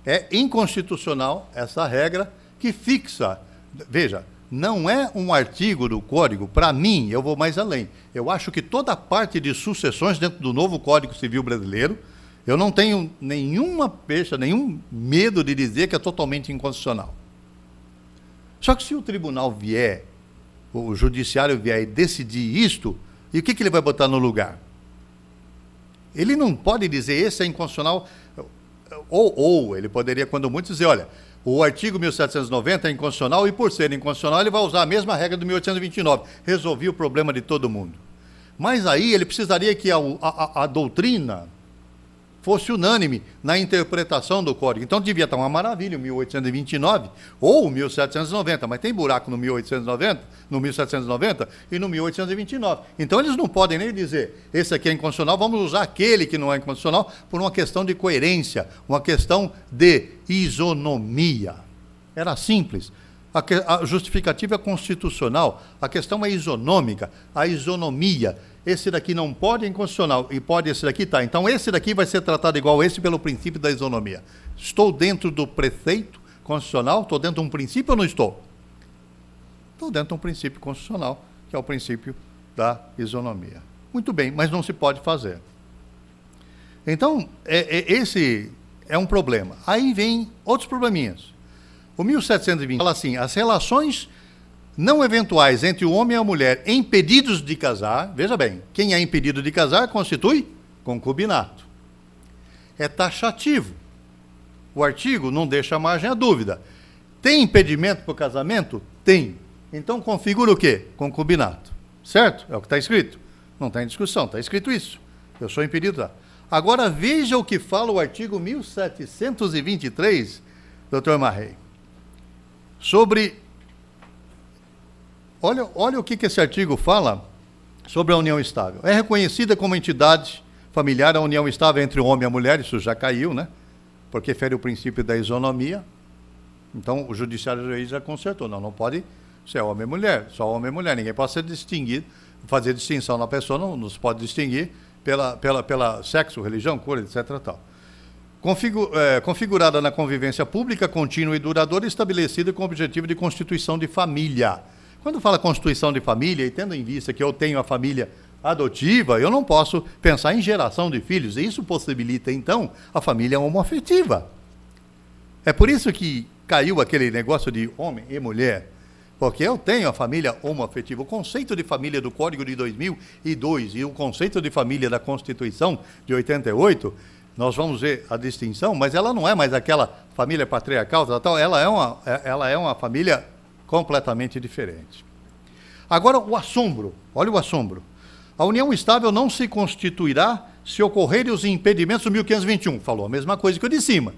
é inconstitucional essa regra que fixa. Veja, não é um artigo do Código, para mim, eu vou mais além. Eu acho que toda a parte de sucessões dentro do novo Código Civil Brasileiro, eu não tenho nenhum medo de dizer que é totalmente inconstitucional. Só que se o tribunal vier, o judiciário vier e decidir isto, e o que ele vai botar no lugar? Ele não pode dizer esse é inconstitucional, ou ele poderia, quando muito, dizer, olha, o artigo 1790 é inconstitucional e, por ser inconstitucional, ele vai usar a mesma regra do 1829. Resolvi o problema de todo mundo. Mas aí ele precisaria que a doutrina fosse unânime na interpretação do Código. Então devia estar uma maravilha o 1829 ou o 1790, mas tem buraco no 1890, no 1790 e no 1829. Então eles não podem nem dizer, esse aqui é inconstitucional, vamos usar aquele que não é inconstitucional por uma questão de coerência, uma questão de isonomia. Era simples. A justificativa é constitucional, a questão é isonômica, a isonomia. Esse daqui não pode, é inconstitucional, e pode esse daqui, tá. Então esse daqui vai ser tratado igual esse pelo princípio da isonomia. Estou dentro do preceito constitucional? Estou dentro de um princípio ou não estou? Estou dentro de um princípio constitucional, que é o princípio da isonomia. Muito bem, mas não se pode fazer. Então, esse é um problema. Aí vem outros probleminhas. O 1720 fala assim, as relações não eventuais entre o homem e a mulher impedidos de casar, veja bem, quem é impedido de casar constitui concubinato. É taxativo. O artigo não deixa margem à dúvida. Tem impedimento para o casamento? Tem. Então configura o quê? Concubinato. Certo? É o que está escrito. Não está em discussão, está escrito isso. Eu sou impedido. Tá? Agora veja o que fala o artigo 1723, doutor Marrei. Sobre... Olha o que esse artigo fala sobre a união estável. É reconhecida como entidade familiar a união estável entre o homem e a mulher, isso já caiu, né? Porque fere o princípio da isonomia. Então, o judiciário já consertou. Não pode ser homem e mulher, só homem e mulher. Ninguém pode ser distinguido, fazer distinção na pessoa, não se pode distinguir pela sexo, religião, cor, etc. Tal. Configurada na convivência pública, contínua e duradoura, estabelecida com o objetivo de constituição de família. Quando fala constituição de família, e tendo em vista que eu tenho a família adotiva, eu não posso pensar em geração de filhos. E isso possibilita, então, a família homoafetiva. É por isso que caiu aquele negócio de homem e mulher, porque eu tenho a família homoafetiva. O conceito de família do Código de 2002 e o conceito de família da Constituição de 88, nós vamos ver a distinção, mas ela não é mais aquela família patriarcal, tal, ela é uma família completamente diferente. Agora, o assombro. Olha o assombro. A união estável não se constituirá se ocorrerem os impedimentos do 1521. Falou a mesma coisa que o de cima.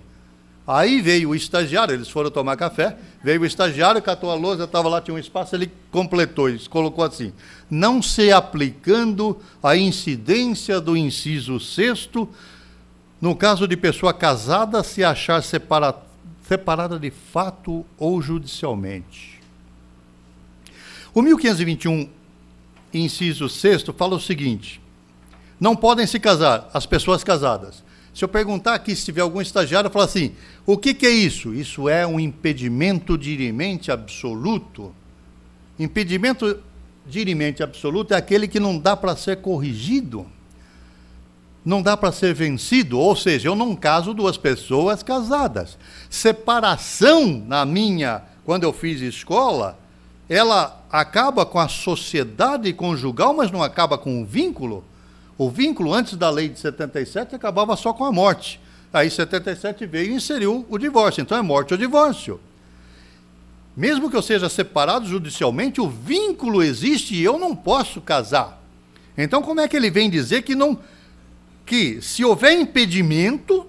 Aí veio o estagiário, eles foram tomar café, veio o estagiário, catou a lousa, estava lá, tinha um espaço, ele completou, ele colocou assim, não se aplicando a incidência do inciso 6º, no caso de pessoa casada se achar separada de fato ou judicialmente. O 1521, inciso 6º, fala o seguinte, não podem se casar as pessoas casadas. Se eu perguntar aqui, se tiver algum estagiário, falar assim, o que é isso? Isso é um impedimento dirimente absoluto. Impedimento dirimente absoluto é aquele que não dá para ser corrigido, não dá para ser vencido, ou seja, eu não caso duas pessoas casadas. Separação, quando eu fiz escola, ela acaba com a sociedade conjugal, mas não acaba com o vínculo. O vínculo, antes da lei de 77, acabava só com a morte. Aí 77 veio e inseriu o divórcio. Então é morte ou divórcio. Mesmo que eu seja separado judicialmente, o vínculo existe e eu não posso casar. Então como é que ele vem dizer que se houver impedimento,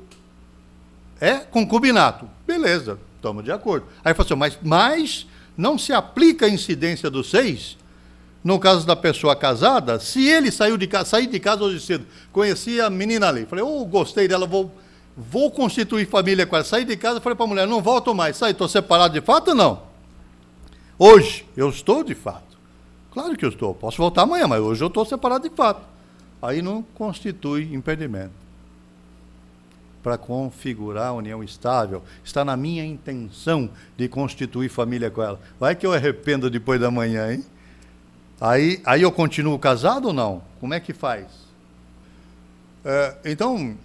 é concubinato? Beleza, estamos de acordo. Aí ele falou assim, mas não se aplica a incidência do 6... No caso da pessoa casada, se ele sair de casa hoje cedo, conheci a menina ali, falei, gostei dela, vou constituir família com ela. Saí de casa, falei para a mulher, não volto mais, estou separado de fato ou não? Hoje, eu estou de fato. Claro que eu estou, posso voltar amanhã, mas hoje eu estou separado de fato. Aí não constitui impedimento. Para configurar a união estável, está na minha intenção de constituir família com ela. Vai que eu arrependo depois da manhã, hein? Aí eu continuo casado ou não? Como é que faz? Então,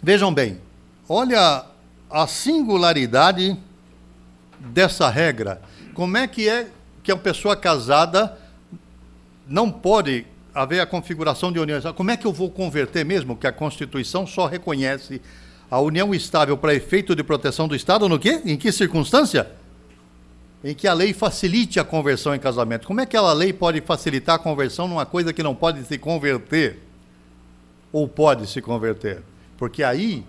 vejam bem, olha a singularidade dessa regra. Como é que a pessoa casada não pode haver a configuração de união estável. Como é que eu vou converter mesmo que a Constituição só reconhece a união estável para efeito de proteção do Estado no quê? Em que circunstância? Em que a lei facilite a conversão em casamento. Como é que a lei pode facilitar a conversão numa coisa que não pode se converter? Ou pode se converter? Porque aí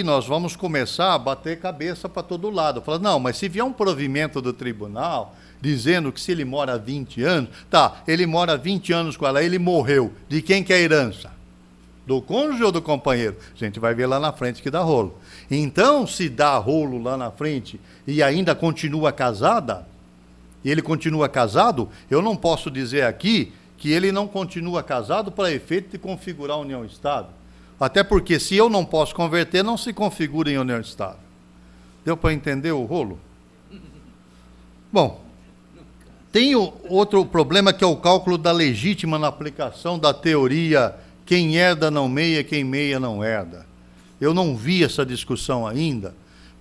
nós vamos começar a bater cabeça para todo lado. Falar, não, mas se vier um provimento do tribunal dizendo que se ele mora há 20 anos, tá, ele mora há 20 anos com ela, ele morreu. De quem que é a herança? Do cônjuge ou do companheiro? A gente vai ver lá na frente que dá rolo. Então, se dá rolo lá na frente e ainda continua casada, e ele continua casado, eu não posso dizer aqui que ele não continua casado para efeito de configurar a união estável. Até porque, se eu não posso converter, não se configura em união estável. Deu para entender o rolo? Bom, tem outro problema que é o cálculo da legítima na aplicação da teoria quem herda não meia, quem meia não herda. Eu não vi essa discussão ainda,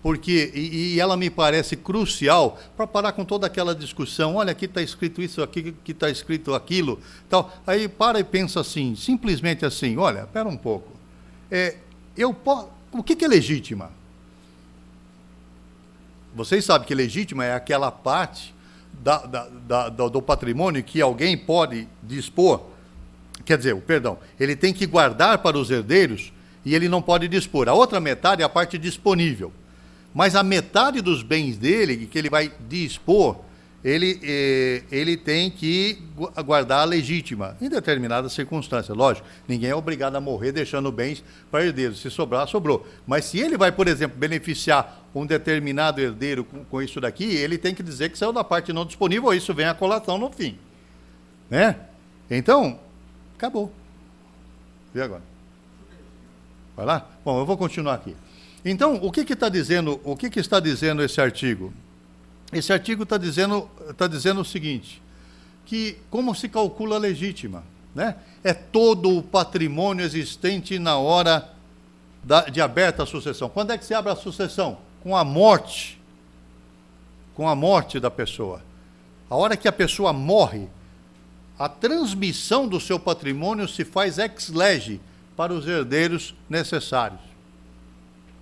porque e ela me parece crucial para parar com toda aquela discussão. Olha, aqui está escrito isso, aqui está escrito aquilo. Tal. Aí para e pensa assim, simplesmente assim, olha, espera um pouco. O que é legítima? Vocês sabem que legítima é aquela parte do patrimônio que alguém pode dispor. Quer dizer, ele tem que guardar para os herdeiros e ele não pode dispor. A outra metade é a parte disponível. Mas a metade dos bens dele, que ele vai dispor, ele tem que guardar a legítima, em determinadas circunstâncias. Lógico, ninguém é obrigado a morrer deixando bens para herdeiros. Se sobrar, sobrou. Mas se ele vai, por exemplo, beneficiar um determinado herdeiro com isso daqui, ele tem que dizer que saiu da parte não disponível, isso vem a colação no fim. Né? Então, acabou. Vê agora. Vai lá? Bom, eu vou continuar aqui. Então, o que está dizendo esse artigo? Esse artigo está dizendo o seguinte, que como se calcula a legítima, né? É todo o patrimônio existente na hora de aberta a sucessão. Quando é que se abre a sucessão? Com a morte da pessoa. A hora que a pessoa morre, a transmissão do seu patrimônio se faz ex lege para os herdeiros necessários.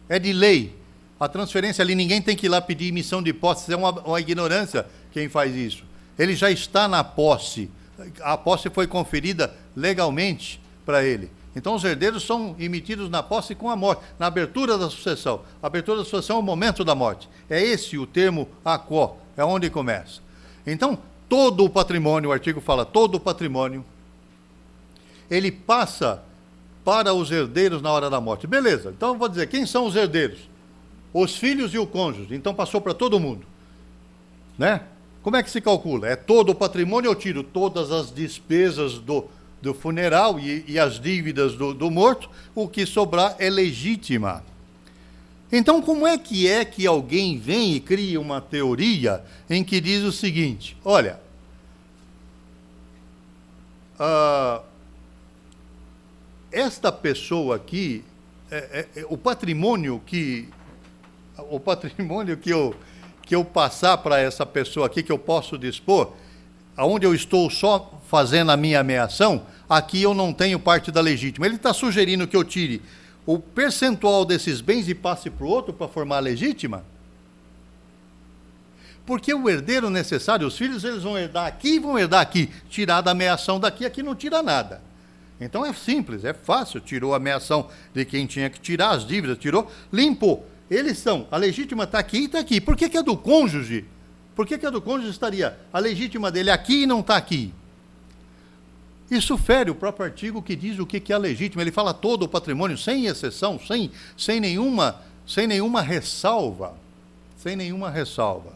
É de lei. A transferência ali, ninguém tem que ir lá pedir emissão de posse, é uma ignorância quem faz isso. Ele já está na posse. A posse foi conferida legalmente para ele. Então, os herdeiros são emitidos na posse com a morte, na abertura da sucessão. A abertura da sucessão é o momento da morte. É esse o termo aquó, é onde começa. Então, todo o patrimônio, o artigo fala, todo o patrimônio, ele passa para os herdeiros na hora da morte. Beleza, então eu vou dizer, quem são os herdeiros? Os filhos e o cônjuge, então passou para todo mundo. Né? Como é que se calcula? É todo o patrimônio, eu tiro todas as despesas do funeral e as dívidas do morto, o que sobrar é legítima. Então, como é que alguém vem e cria uma teoria em que diz o seguinte, olha, esta pessoa aqui, o patrimônio que eu passar para essa pessoa aqui, que eu posso dispor, aonde eu estou só fazendo a minha ameação, aqui eu não tenho parte da legítima. Ele está sugerindo que eu tire o percentual desses bens e passe para o outro para formar a legítima? Porque o herdeiro necessário, os filhos, eles vão herdar aqui e vão herdar aqui. Tirar da ameação daqui, aqui não tira nada. Então é simples, é fácil. Tirou a ameação de quem tinha que tirar, as dívidas, tirou, limpou. Eles são, a legítima está aqui e está aqui. Por que é do cônjuge? Por que a do cônjuge estaria a legítima dele aqui e não está aqui? Isso fere o próprio artigo que diz o que é a legítima. Ele fala todo o patrimônio, sem exceção, sem nenhuma ressalva. Sem nenhuma ressalva.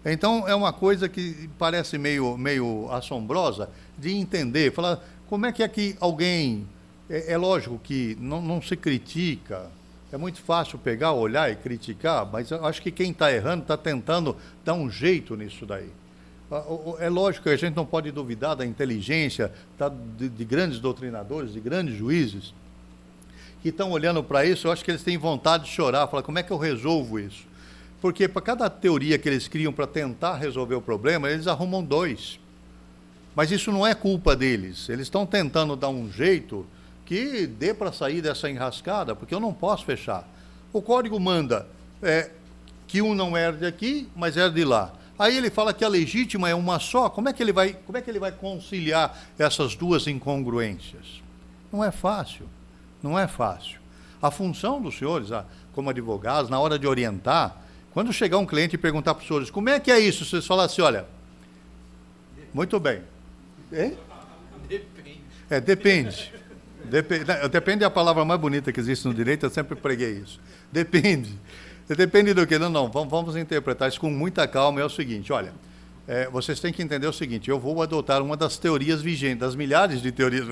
Então, é uma coisa que parece meio assombrosa de entender. Falar, como é que alguém... É lógico que não se critica. É muito fácil pegar, olhar e criticar, mas eu acho que quem está errando está tentando dar um jeito nisso daí. É lógico que a gente não pode duvidar da inteligência de grandes doutrinadores, de grandes juízes, que estão olhando para isso. Eu acho que eles têm vontade de chorar, falar, como é que eu resolvo isso? Porque para cada teoria que eles criam para tentar resolver o problema, eles arrumam dois. Mas isso não é culpa deles. Eles estão tentando dar um jeito que dê para sair dessa enrascada, porque eu não posso fechar. O código manda que um não herde aqui, mas herde lá. Aí ele fala que a legítima é uma só. Como é que ele vai conciliar essas duas incongruências? Não é fácil. Não é fácil. A função dos senhores, como advogados, na hora de orientar, quando chegar um cliente e perguntar para os senhores, como é que é isso? Vocês falam assim, olha, muito bem. Hein? Depende. Depende é a palavra mais bonita que existe no direito, eu sempre preguei isso. Depende. Depende do que? Não, vamos interpretar isso com muita calma. É o seguinte, olha, vocês têm que entender o seguinte, eu vou adotar uma das teorias vigentes, das milhares de teorias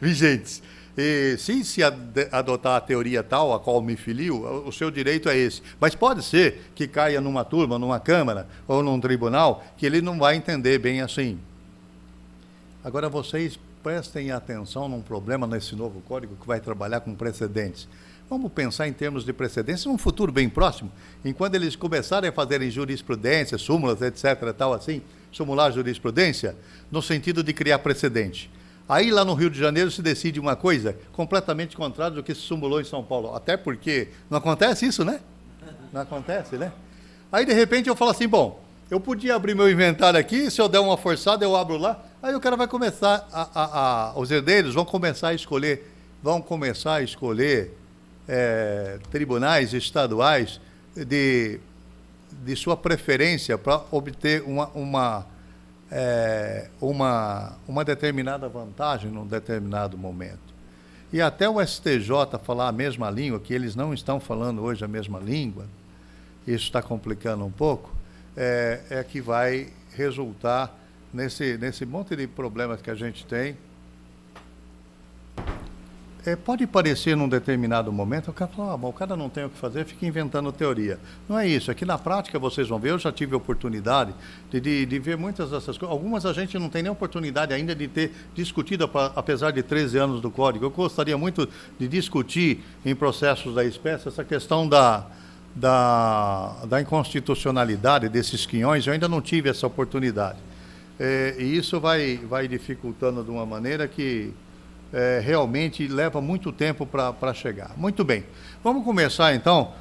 vigentes. E se adotar a teoria tal, a qual me filio, o seu direito é esse. Mas pode ser que caia numa turma, numa Câmara ou num tribunal, que ele não vai entender bem assim. Agora vocês prestem atenção num problema nesse novo código que vai trabalhar com precedentes. Vamos pensar em termos de precedentes num futuro bem próximo, enquanto eles começarem a fazerem jurisprudência, súmulas, etc., tal assim, sumular jurisprudência, no sentido de criar precedente. Aí lá no Rio de Janeiro se decide uma coisa completamente contrária do que se sumulou em São Paulo. Até porque não acontece isso, né? Não acontece, né? Aí de repente eu falo assim, bom, eu podia abrir meu inventário aqui, se eu der uma forçada eu abro lá, aí o cara vai começar, os herdeiros vão começar a escolher tribunais estaduais de sua preferência para obter uma determinada vantagem num determinado momento. E até o STJ falar a mesma língua, que eles não estão falando hoje a mesma língua, isso está complicando um pouco, que vai resultar nesse monte de problemas que a gente tem. Pode parecer num determinado momento, o cara fala, o cara não tem o que fazer, fica inventando teoria. Não é isso, aqui na prática vocês vão ver, eu já tive a oportunidade de ver muitas dessas coisas. Algumas a gente não tem nem oportunidade ainda de ter discutido, apesar de 13 anos do Código. Eu gostaria muito de discutir em processos da espécie essa questão da inconstitucionalidade desses quinhões, eu ainda não tive essa oportunidade. E isso vai dificultando de uma maneira que realmente leva muito tempo para chegar. Muito bem. Vamos começar, então,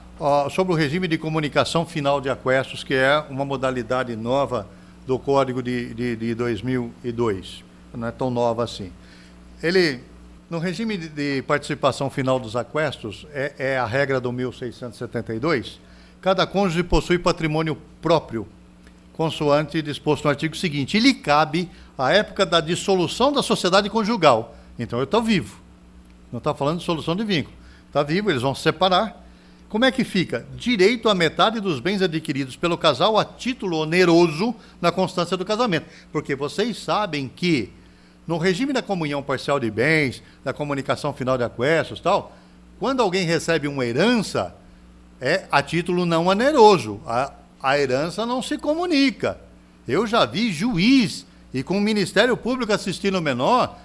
sobre o regime de comunicação final de aquestos, que é uma modalidade nova do Código de 2002. Não é tão nova assim. No regime de participação final dos aquestos, é a regra do 1672, cada cônjuge possui patrimônio próprio, consoante disposto no artigo seguinte, e lhe cabe a época da dissolução da sociedade conjugal. Então eu estou vivo, não está falando de solução de vínculo, está vivo, eles vão se separar. Como é que fica? Direito à metade dos bens adquiridos pelo casal a título oneroso na constância do casamento. Porque vocês sabem que no regime da comunhão parcial de bens, da comunicação final de aquestos e tal, quando alguém recebe uma herança, é a título não oneroso, a herança não se comunica. Eu já vi juiz e com o Ministério Público assistindo o menor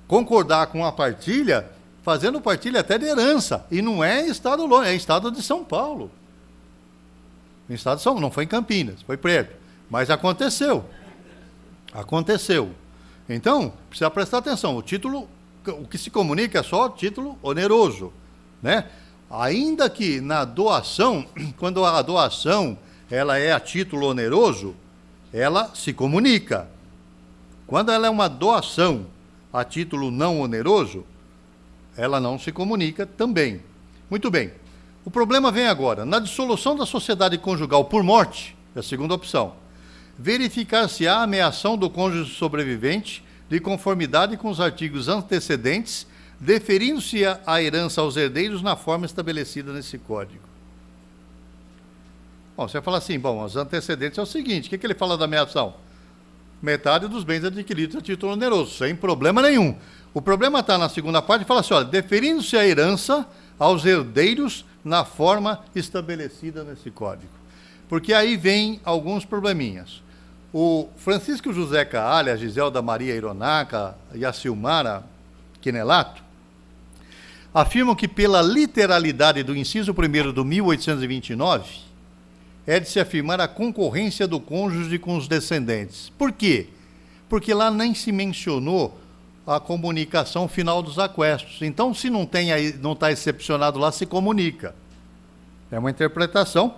concordar com a partilha, fazendo partilha até de herança. E não é estado longe, é estado de São Paulo. No estado de São Paulo, não foi em Campinas, foi perto. Mas aconteceu. Aconteceu. Então, precisa prestar atenção. O que se comunica é só título oneroso, né? Ainda que na doação, quando a doação ela é a título oneroso, ela se comunica. Quando ela é uma doação a título não oneroso, ela não se comunica também. Muito bem. O problema vem agora. Na dissolução da sociedade conjugal por morte, é a segunda opção, verificar-se-á a ameação do cônjuge sobrevivente de conformidade com os artigos antecedentes, deferindo-se a herança aos herdeiros na forma estabelecida nesse Código. Bom, você vai falar assim, bom, os antecedentes é o seguinte, o que ele fala da ameação? Metade dos bens adquiridos a título oneroso, sem problema nenhum. O problema está na segunda parte, fala assim, olha, deferindo-se a herança aos herdeiros na forma estabelecida nesse Código. Porque aí vem alguns probleminhas. O Francisco José Caale, a Giselda Maria Ironaca e a Silmara Quinelato afirmam que pela literalidade do inciso 1º do 1829, é de se afirmar a concorrência do cônjuge com os descendentes. Por quê? Porque lá nem se mencionou a comunicação final dos aquestos. Então, se não está excepcionado lá, se comunica. É uma interpretação,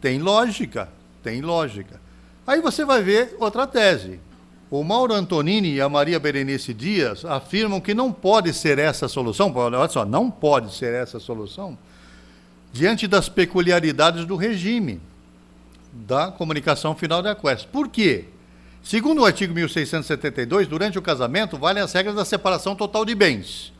tem lógica, tem lógica. Aí você vai ver outra tese. O Mauro Antonini e a Maria Berenice Dias afirmam que não pode ser essa a solução, olha só, não pode ser essa a solução, diante das peculiaridades do regime da comunicação final de aquestos. Por quê? Segundo o artigo 1672, durante o casamento, valem as regras da separação total de bens.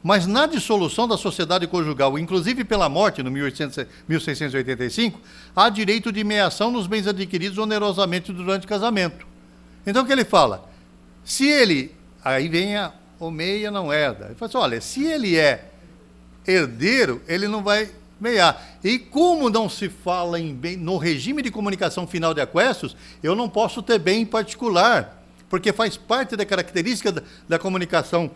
Mas na dissolução da sociedade conjugal, inclusive pela morte, no 1685, há direito de meação nos bens adquiridos onerosamente durante o casamento. Então, o que ele fala? Se ele... Aí vem o meia não herda. Ele fala assim, olha, se ele é herdeiro, ele não vai meiar. E como não se fala em bem, no regime de comunicação final de aquestos, eu não posso ter bem particular, porque faz parte da característica da comunicação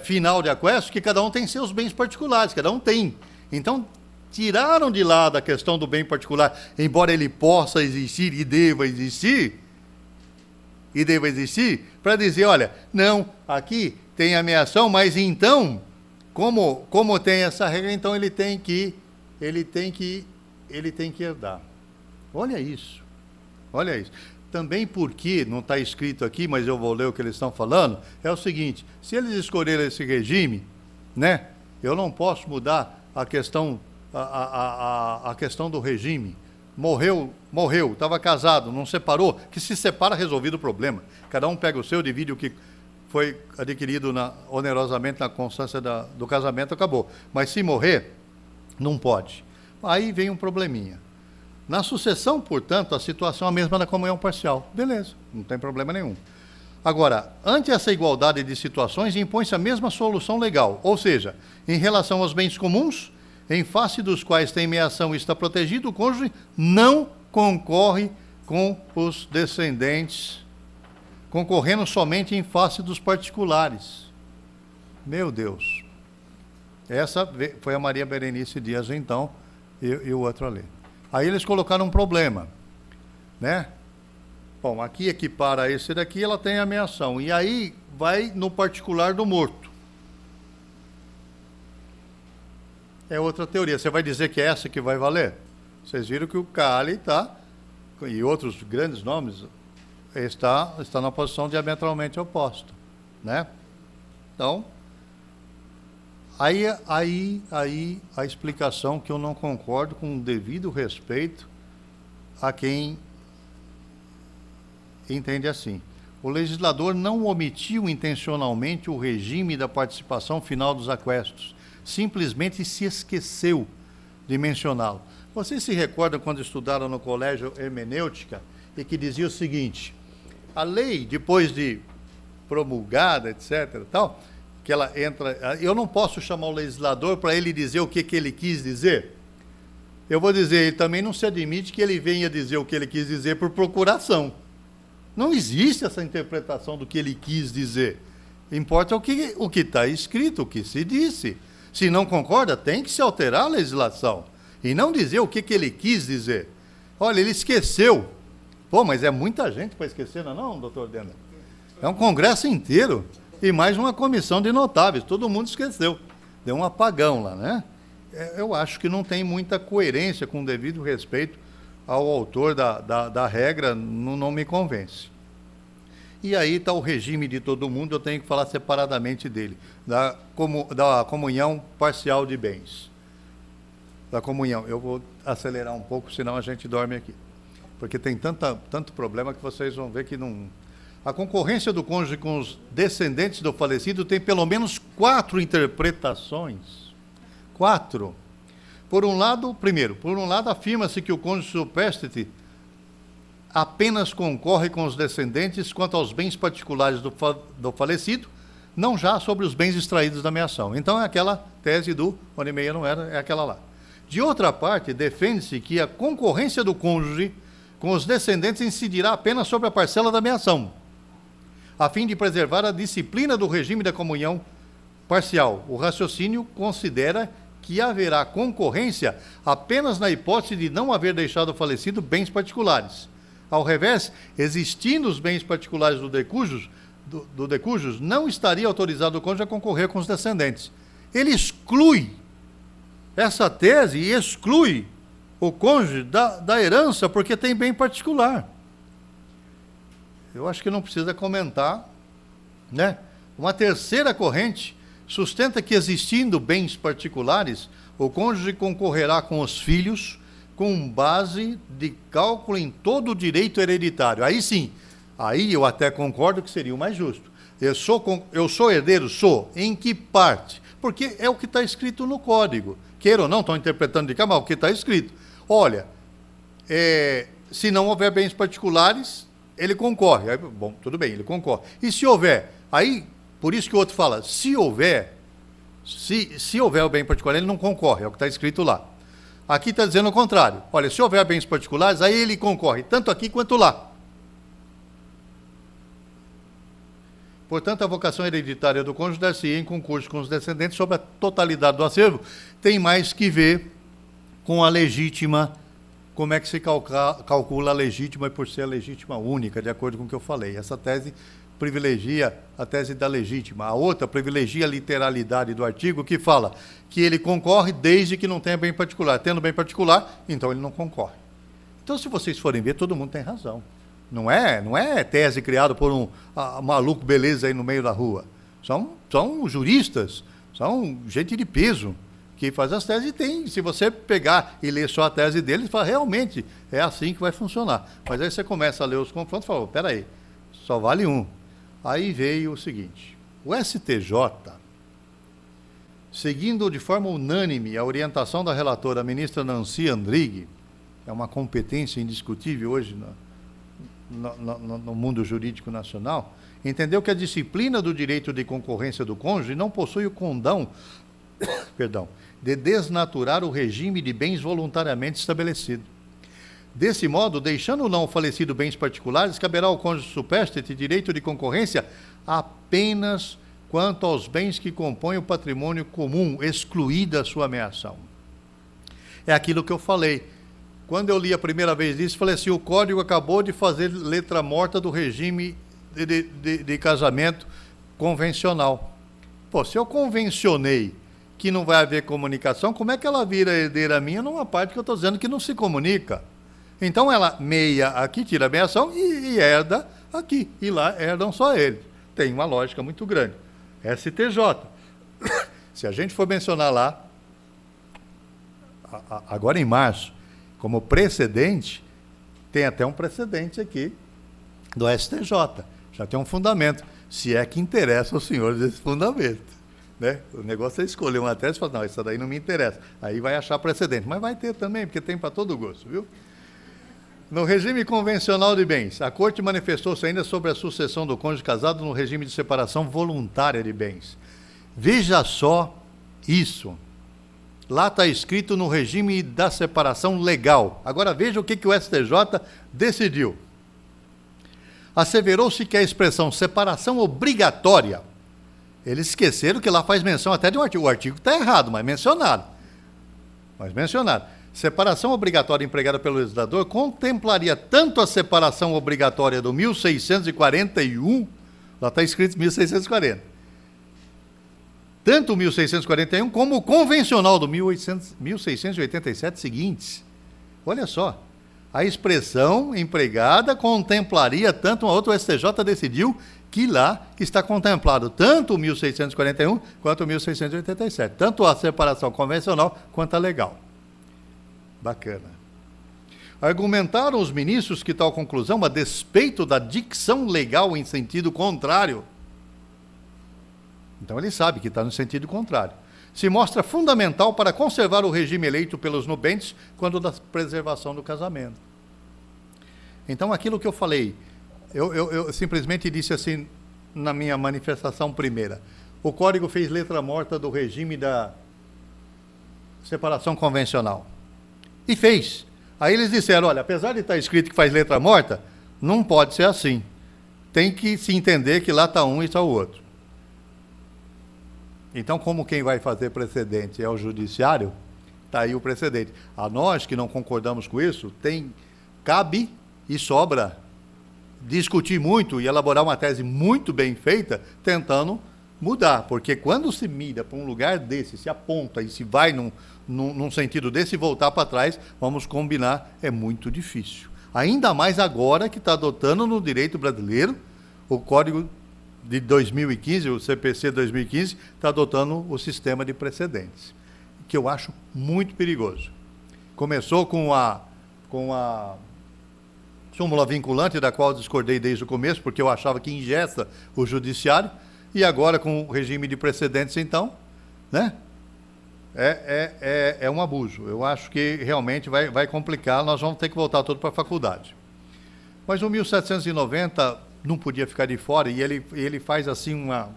final de aquestos, que cada um tem seus bens particulares, cada um tem. Então, tiraram de lado a questão do bem particular, embora ele possa existir e deva existir, para dizer, olha, não, aqui tem a meação, mas então... Como tem essa regra, então ele tem que herdar. Olha isso. Olha isso. Também porque, não está escrito aqui, mas eu vou ler o que eles estão falando, é o seguinte, se eles escolherem esse regime, né, eu não posso mudar a questão, a questão do regime. Morreu, estava casado, não separou, que se separa, resolvido o problema. Cada um pega o seu, divide o que foi adquirido onerosamente na constância do casamento, acabou. Mas se morrer, não pode. Aí vem um probleminha. Na sucessão, portanto, a situação é a mesma da comunhão parcial. Beleza, não tem problema nenhum. Agora, ante essa igualdade de situações, impõe-se a mesma solução legal. Ou seja, em relação aos bens comuns, em face dos quais tem meação e está protegido, o cônjuge não concorre com os descendentes, concorrendo somente em face dos particulares. Meu Deus. Essa foi a Maria Berenice Dias, então, e o outro ali. Aí eles colocaram um problema, né? Bom, aqui equipara esse daqui, ela tem a meação. E aí vai no particular do morto. É outra teoria. Você vai dizer que é essa que vai valer? Vocês viram que o Cali está, e outros grandes nomes... Está na posição diametralmente oposta, né? Então, aí a explicação que eu não concordo, com o devido respeito a quem entende assim. O legislador não omitiu intencionalmente o regime da participação final dos aquestos, simplesmente se esqueceu de mencioná-lo. Vocês se recordam quando estudaram no colégio hermenêutica e que dizia o seguinte: a lei, depois de promulgada, etc., tal, que ela entra... Eu não posso chamar o legislador para ele dizer o que ele quis dizer. Eu vou dizer, ele também não se admite que ele venha dizer o que ele quis dizer por procuração. Não existe essa interpretação do que ele quis dizer. Importa o que está escrito, o que se disse. Se não concorda, tem que se alterar a legislação. E não dizer o que ele quis dizer. Olha, ele esqueceu. Pô, mas é muita gente para esquecer, não, doutor Denner? É um congresso inteiro e mais uma comissão de notáveis. Todo mundo esqueceu. Deu um apagão lá, né? Eu acho que não tem muita coerência, com o devido respeito ao autor da regra, não me convence. E aí está o regime de todo mundo, eu tenho que falar separadamente dele, da comunhão parcial de bens. Da comunhão. Eu vou acelerar um pouco, senão a gente dorme aqui. Porque tem tanto problema que vocês vão ver que não... A concorrência do cônjuge com os descendentes do falecido tem pelo menos 4 interpretações. 4. Por um lado, afirma-se que o cônjuge supérstite apenas concorre com os descendentes quanto aos bens particulares do falecido, não já sobre os bens extraídos da meação. Então é aquela tese do onde meia não era, é aquela lá. De outra parte, defende-se que a concorrência do cônjuge com os descendentes incidirá apenas sobre a parcela da meação, a fim de preservar a disciplina do regime da comunhão parcial. O raciocínio considera que haverá concorrência apenas na hipótese de não haver deixado o falecido bens particulares. Ao revés, existindo os bens particulares do decújus, não estaria autorizado o cônjuge a concorrer com os descendentes. Ele exclui essa tese e exclui o cônjuge da herança porque tem bem particular. Eu acho que não precisa comentar, né? Uma terceira corrente sustenta que, existindo bens particulares, o cônjuge concorrerá com os filhos com base de cálculo em todo o direito hereditário. Aí sim, aí eu até concordo que seria o mais justo. Eu sou herdeiro? Sou. Em que parte? Porque é o que está escrito no código. Queira ou não, estão interpretando de cá, mas o que está escrito. Olha, se não houver bens particulares, ele concorre. Aí, bom, tudo bem, ele concorre. E se houver? Aí, por isso que o outro fala, se houver o bem particular, ele não concorre, é o que está escrito lá. Aqui está dizendo o contrário. Olha, se houver bens particulares, aí ele concorre, tanto aqui quanto lá. Portanto, a vocação hereditária do cônjuge dar-se-ia em concurso com os descendentes sobre a totalidade do acervo, tem mais que ver com a legítima, como é que se calcula a legítima por ser a legítima única, de acordo com o que eu falei. Essa tese privilegia a tese da legítima. A outra privilegia a literalidade do artigo, que fala que ele concorre desde que não tenha bem particular. Tendo bem particular, então ele não concorre. Então, se vocês forem ver, todo mundo tem razão. Não é tese criada por um maluco beleza aí no meio da rua. São juristas, são gente de peso que faz as teses e tem. Se você pegar e ler só a tese deles, fala, realmente, é assim que vai funcionar. Mas aí você começa a ler os confrontos e fala, espera aí, só vale um. Aí veio o seguinte, o STJ, seguindo de forma unânime a orientação da relatora, ministra Nancy Andrighi, é uma competência indiscutível hoje no mundo jurídico nacional, entendeu que a disciplina do direito de concorrência do cônjuge não possui o condão, de desnaturar o regime de bens voluntariamente estabelecido. Desse modo, deixando não o falecido bens particulares, caberá ao cônjuge supérstite direito de concorrência apenas quanto aos bens que compõem o patrimônio comum, excluída a sua ameação. É aquilo que eu falei. Quando eu li a primeira vez isso, falei assim, o Código acabou de fazer letra morta do regime de casamento convencional. Pô, se eu convencionei que não vai haver comunicação, como é que ela vira herdeira minha numa parte que eu estou dizendo que não se comunica? Então ela meia aqui, tira a meiação e herda aqui. E lá herdam só eles. Tem uma lógica muito grande. STJ. Se a gente for mencionar lá, agora em março, como precedente, tem até um precedente aqui do STJ. Já tem um fundamento. Se é que interessa aos senhores esse fundamento. Né? O negócio é escolher uma tese e falar, não, essa daí não me interessa. Aí vai achar precedente. Mas vai ter também, porque tem para todo gosto, viu? No regime convencional de bens, a Corte manifestou-se ainda sobre a sucessão do cônjuge casado no regime de separação voluntária de bens. Veja só isso. Lá está escrito no regime da separação legal. Agora veja o que o STJ decidiu. Asseverou-se que a expressão separação obrigatória, eles esqueceram que lá faz menção até de um artigo. O artigo está errado, mas mencionado. Separação obrigatória empregada pelo legislador contemplaria tanto a separação obrigatória do 1641, lá está escrito 1640, tanto o 1641 como o convencional do 1687 seguintes. Olha só, a expressão empregada contemplaria tanto uma outra, o STJ decidiu que lá está contemplado tanto o 1641 quanto o 1687, tanto a separação convencional quanto a legal. Bacana. Argumentaram os ministros que tal conclusão, a despeito da dicção legal em sentido contrário, então ele sabe que está no sentido contrário, se mostra fundamental para conservar o regime eleito pelos nubentes quando da preservação do casamento. Então, aquilo que eu falei, eu simplesmente disse assim, na minha manifestação primeira, o Código fez letra morta do regime da separação convencional. E fez. Aí eles disseram, olha, apesar de estar escrito que faz letra morta, não pode ser assim. Tem que se entender que lá está um e está o outro. Então, como quem vai fazer precedente é o judiciário, está aí o precedente. A nós que não concordamos com isso, cabe E sobra discutir muito e elaborar uma tese muito bem feita, tentando mudar. Porque quando se mira para um lugar desse, se aponta e se vai num sentido desse e voltar para trás, vamos combinar, é muito difícil. Ainda mais agora que está adotando no direito brasileiro o Código de 2015, o CPC 2015, está adotando o sistema de precedentes, que eu acho muito perigoso. Começou com a súmula vinculante, da qual eu discordei desde o começo, porque eu achava que ingessa o judiciário, e agora com o regime de precedentes, então, né? É um abuso. Eu acho que realmente vai complicar, nós vamos ter que voltar tudo para a faculdade. Mas o 1790 não podia ficar de fora, e ele faz assim uma...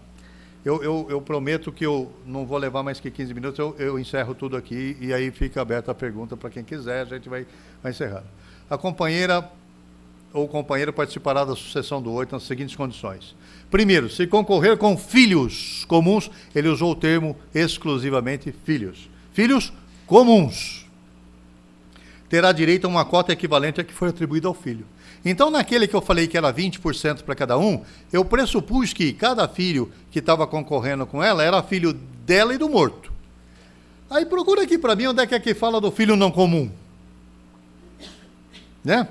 Eu prometo que eu não vou levar mais que 15 minutos, eu encerro tudo aqui, e aí fica aberta a pergunta para quem quiser, a gente vai encerrando. A companheira ou o companheiro participará da sucessão do 8 nas seguintes condições. Primeiro, se concorrer com filhos comuns, ele usou o termo exclusivamente filhos. Filhos comuns. Terá direito a uma cota equivalente à que foi atribuída ao filho. Então, naquele que eu falei que era 20% para cada um, eu pressupus que cada filho que estava concorrendo com ela era filho dela e do morto. Aí procura aqui para mim onde é que fala do filho não comum. Né?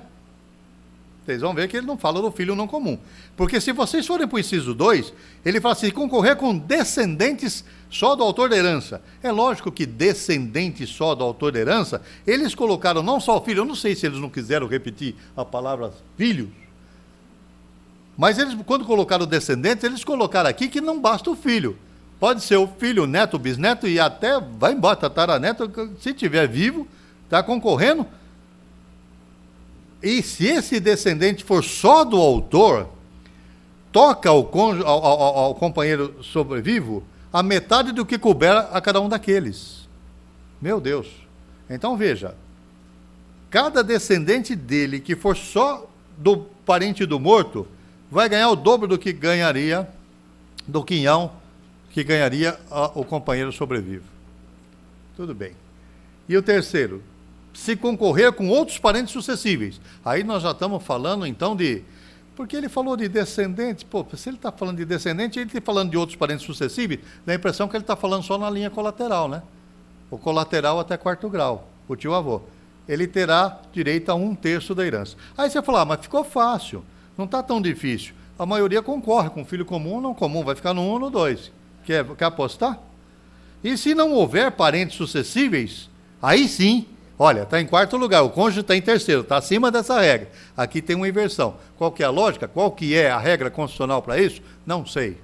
Vocês vão ver que ele não fala do filho não comum. Porque se vocês forem para o inciso 2, ele fala assim, concorrer com descendentes só do autor da herança. É lógico que descendente só do autor da herança, eles colocaram não só o filho, eu não sei se eles não quiseram repetir a palavra filhos, mas eles, quando colocaram descendentes, eles colocaram aqui que não basta o filho. Pode ser o filho, neto, bisneto e até, vai embora, tataraneto, se tiver vivo, está concorrendo. E se esse descendente for só do autor, toca ao companheiro sobrevivo a metade do que couber a cada um daqueles. Meu Deus. Então veja, cada descendente dele que for só do parente do morto, vai ganhar o dobro do que ganharia, do quinhão que ganharia o companheiro sobrevivo. Tudo bem. E o terceiro? Se concorrer com outros parentes sucessíveis. Aí nós já estamos falando, então, de... Porque ele falou de descendentes, pô, se ele está falando de descendente, ele está falando de outros parentes sucessíveis, dá a impressão que ele está falando só na linha colateral, né? O colateral até 4º grau, o tio-avô. Ele terá direito a 1/3 da herança. Aí você fala, mas ficou fácil, não está tão difícil. A maioria concorre com filho comum ou não comum, vai ficar no 1 ou no 2. Quer apostar? E se não houver parentes sucessíveis, aí sim... Olha, está em 4º lugar, o cônjuge está em 3º, está acima dessa regra. Aqui tem uma inversão. Qual que é a lógica? Qual que é a regra constitucional para isso? Não sei.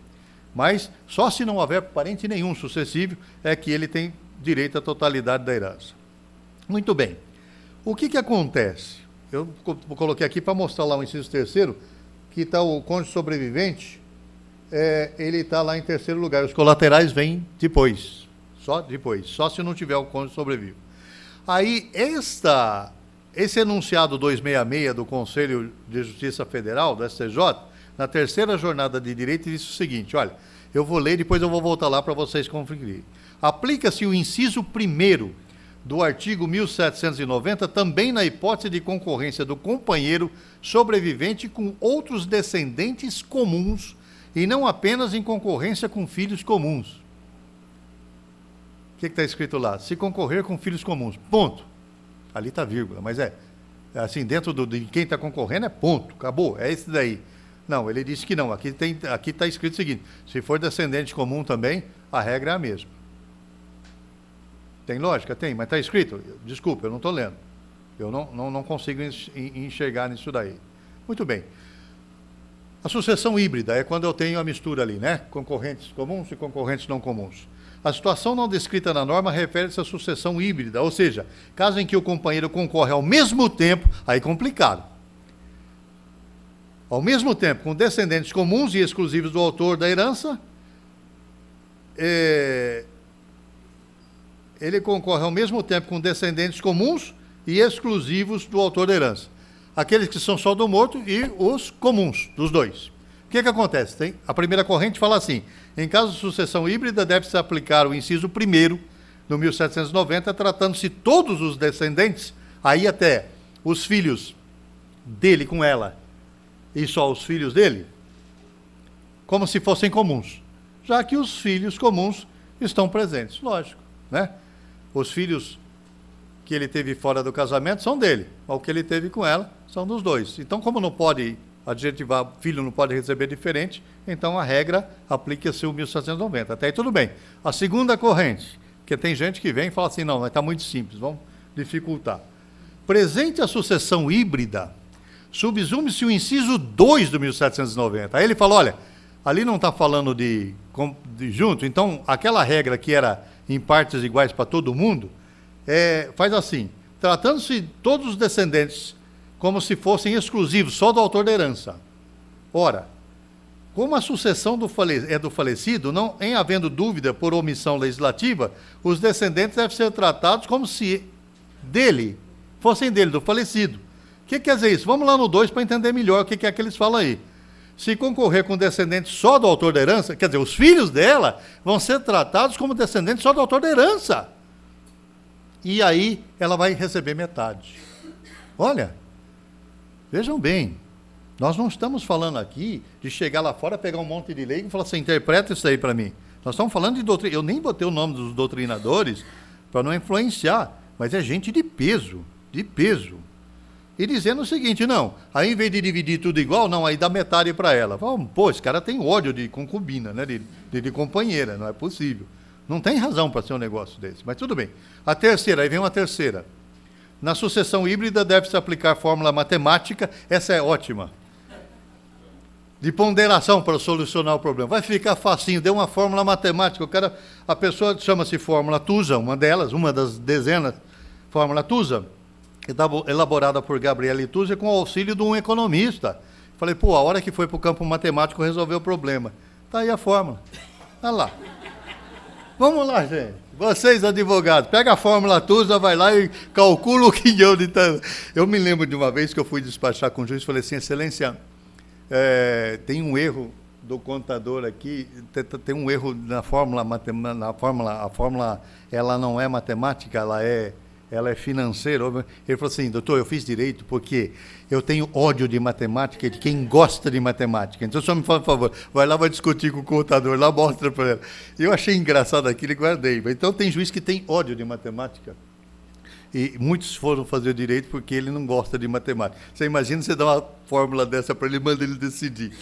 Mas só se não houver parente nenhum sucessível é que ele tem direito à totalidade da herança. Muito bem. O que acontece? Eu coloquei aqui para mostrar lá o inciso 3º, que está o cônjuge sobrevivente, ele está lá em 3º lugar. Os colaterais vêm depois, só se não tiver o cônjuge sobrevivo. Aí, esse enunciado 266 do Conselho de Justiça Federal, do STJ, na 3ª jornada de direito, diz o seguinte, olha, eu vou ler, depois eu vou voltar lá para vocês conferirem. Aplica-se o inciso 1º do artigo 1790, também na hipótese de concorrência do companheiro sobrevivente com outros descendentes comuns, e não apenas em concorrência com filhos comuns. O que está escrito lá? Se concorrer com filhos comuns. Ponto. Ali está vírgula, mas assim, dentro de quem está concorrendo é ponto. Acabou, é esse daí. Não, ele disse que não. Aqui está escrito o seguinte, se for descendente comum também, a regra é a mesma. Tem lógica? Tem, mas está escrito. Desculpa, eu não estou lendo. Eu não consigo enxergar nisso daí. Muito bem. A sucessão híbrida é quando eu tenho a mistura ali, né? Concorrentes comuns e concorrentes não comuns. A situação não descrita na norma refere-se à sucessão híbrida, ou seja, caso em que o companheiro concorre ao mesmo tempo, aí complicado. Ao mesmo tempo, com descendentes comuns e exclusivos do autor da herança, ele concorre ao mesmo tempo com descendentes comuns e exclusivos do autor da herança. Aqueles que são só do morto e os comuns, dos dois. O que acontece? A primeira corrente fala assim, em caso de sucessão híbrida, deve-se aplicar o inciso 1º do 1790, tratando-se todos os descendentes, aí até os filhos dele com ela e só os filhos dele, como se fossem comuns, já que os filhos comuns estão presentes, lógico, né? Os filhos que ele teve fora do casamento são dele, o que ele teve com ela são dos dois. Então, como não pode adjetivar, filho não pode receber diferente, então a regra aplica-se o 1790. Até aí tudo bem. A segunda corrente, que tem gente que vem e fala assim, não, está muito simples, vamos dificultar. Presente a sucessão híbrida, subsume-se o inciso 2 do 1790. Aí ele fala, olha, ali não está falando de junto, então aquela regra que era em partes iguais para todo mundo, faz assim, tratando-se de todos os descendentes como se fossem exclusivos, só do autor da herança. Ora, como a sucessão é do falecido, não em havendo dúvida por omissão legislativa, os descendentes devem ser tratados como se fossem dele, do falecido. O que quer dizer isso? Vamos lá no 2 para entender melhor o que é que eles falam aí. Se concorrer com descendentes só do autor da herança, quer dizer, os filhos dela vão ser tratados como descendentes só do autor da herança. E aí ela vai receber metade. Olha, vejam bem, nós não estamos falando aqui de chegar lá fora, pegar um monte de leigo e falar assim, interpreta isso aí para mim. Nós estamos falando de doutrina. Eu nem botei o nome dos doutrinadores para não influenciar, mas é gente de peso, de peso. E dizendo o seguinte, não, aí em vez de dividir tudo igual, não, aí dá metade para ela. Pô, esse cara tem ódio de concubina, né, de companheira, não é possível. Não tem razão para ser um negócio desse, mas tudo bem. A terceira, aí vem uma terceira. Na sucessão híbrida deve-se aplicar fórmula matemática, essa é ótima, de ponderação para solucionar o problema. Vai ficar facinho, deu uma fórmula matemática, a pessoa chama-se fórmula Tusa, uma das dezenas, fórmula Tusa, elaborada por Gabriele Tusa com o auxílio de um economista. Falei, pô, a hora que foi para o campo matemático resolveu o problema. Está aí a fórmula. Olha lá. Vamos lá, gente. Vocês, advogados, pega a fórmula Tusa, vai lá e calcula o quinhão de tanto. Eu me lembro de uma vez que eu fui despachar com o juiz e falei assim, excelência, tem um erro do contador aqui, tem um erro na fórmula, a fórmula ela não é matemática, ela é financeira. Ele falou assim, doutor, eu fiz direito porque eu tenho ódio de matemática e de quem gosta de matemática. Então, só me fala, por favor, vai lá, vai discutir com o contador, lá mostra para ela. Eu achei engraçado aquilo e guardei. Então, tem juiz que tem ódio de matemática. E muitos foram fazer direito porque ele não gosta de matemática. Você imagina você dar uma fórmula dessa para ele, manda ele decidir.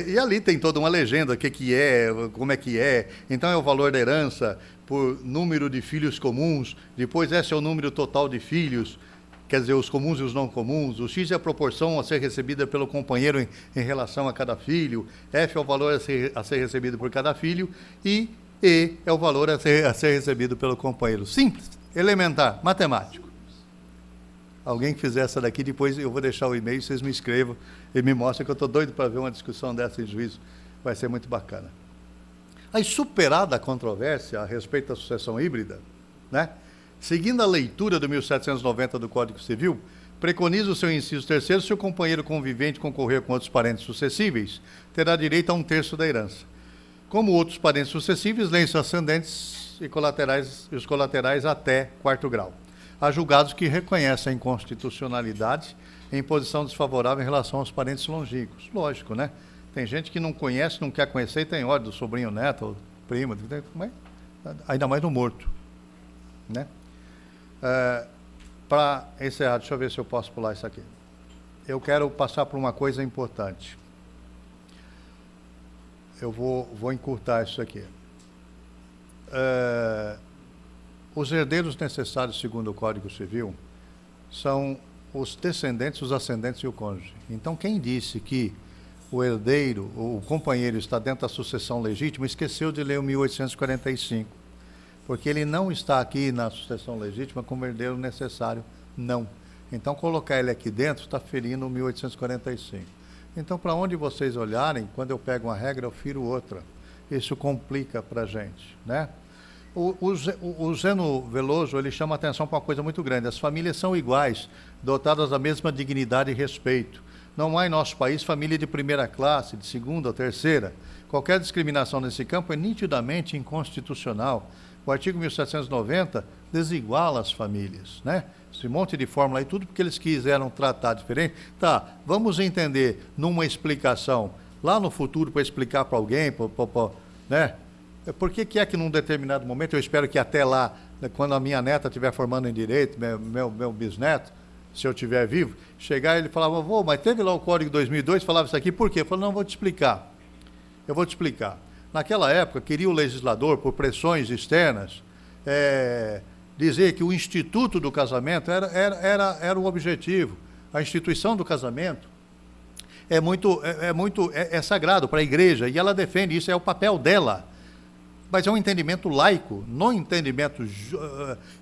E ali tem toda uma legenda, o que é, como é que é. Então, é o valor da herança por número de filhos comuns, depois esse é o número total de filhos, quer dizer, os comuns e os não comuns, o X é a proporção a ser recebida pelo companheiro em relação a cada filho, F é o valor a ser recebido por cada filho, e E é o valor a ser recebido pelo companheiro. Simples, elementar, matemático. Alguém que fizer essa daqui, depois eu vou deixar o e-mail, vocês me escrevam e me mostrem, que eu estou doido para ver uma discussão dessa em juízo, vai ser muito bacana. Aí, superada a controvérsia a respeito da sucessão híbrida, né, seguindo a leitura do 1790 do Código Civil, preconiza o seu inciso terceiro, se o companheiro convivente concorrer com outros parentes sucessíveis, terá direito a 1/3 da herança. Como outros parentes sucessíveis, leem-se ascendentes e os colaterais até 4º grau. Há julgados que reconhecem a inconstitucionalidade em posição desfavorável em relação aos parentes longínquos. Lógico, né? Tem gente que não conhece, não quer conhecer e tem ódio do sobrinho, neto, ou primo, ainda mais do morto, né? Para encerrar, deixa eu ver se eu posso pular isso aqui. Eu quero passar por uma coisa importante. Eu vou encurtar isso aqui. Os herdeiros necessários, segundo o Código Civil, são os descendentes, os ascendentes e o cônjuge. Então, quem disse que o herdeiro, o companheiro, está dentro da sucessão legítima, esqueceu de ler o 1845, porque ele não está aqui na sucessão legítima como herdeiro necessário, não. Então, colocar ele aqui dentro está ferindo o 1845. Então, para onde vocês olharem, quando eu pego uma regra, eu firo outra. Isso complica para a gente, né? O Zeno Veloso, ele chama a atenção para uma coisa muito grande. As famílias são iguais, dotadas da mesma dignidade e respeito. Não há em nosso país família de primeira classe, de segunda ou terceira. Qualquer discriminação nesse campo é nitidamente inconstitucional. O artigo 1790 desiguala as famílias, né? Esse monte de fórmula aí, tudo porque eles quiseram tratar diferente. Tá, vamos entender numa explicação, lá no futuro, para explicar para alguém, né? Por que é que num determinado momento, eu espero que até lá, quando a minha neta estiver formando em Direito, meu bisneto, se eu estiver vivo, chegar e ele falava, vô, mas teve lá o Código 2002, falava isso aqui, por quê? Eu falei, não, vou te explicar. Eu vou te explicar. Naquela época, queria o legislador, por pressões externas, dizer que o instituto do casamento era o objetivo. A instituição do casamento é sagrado para a igreja, e ela defende isso, é o papel dela. Mas é um entendimento laico, no entendimento...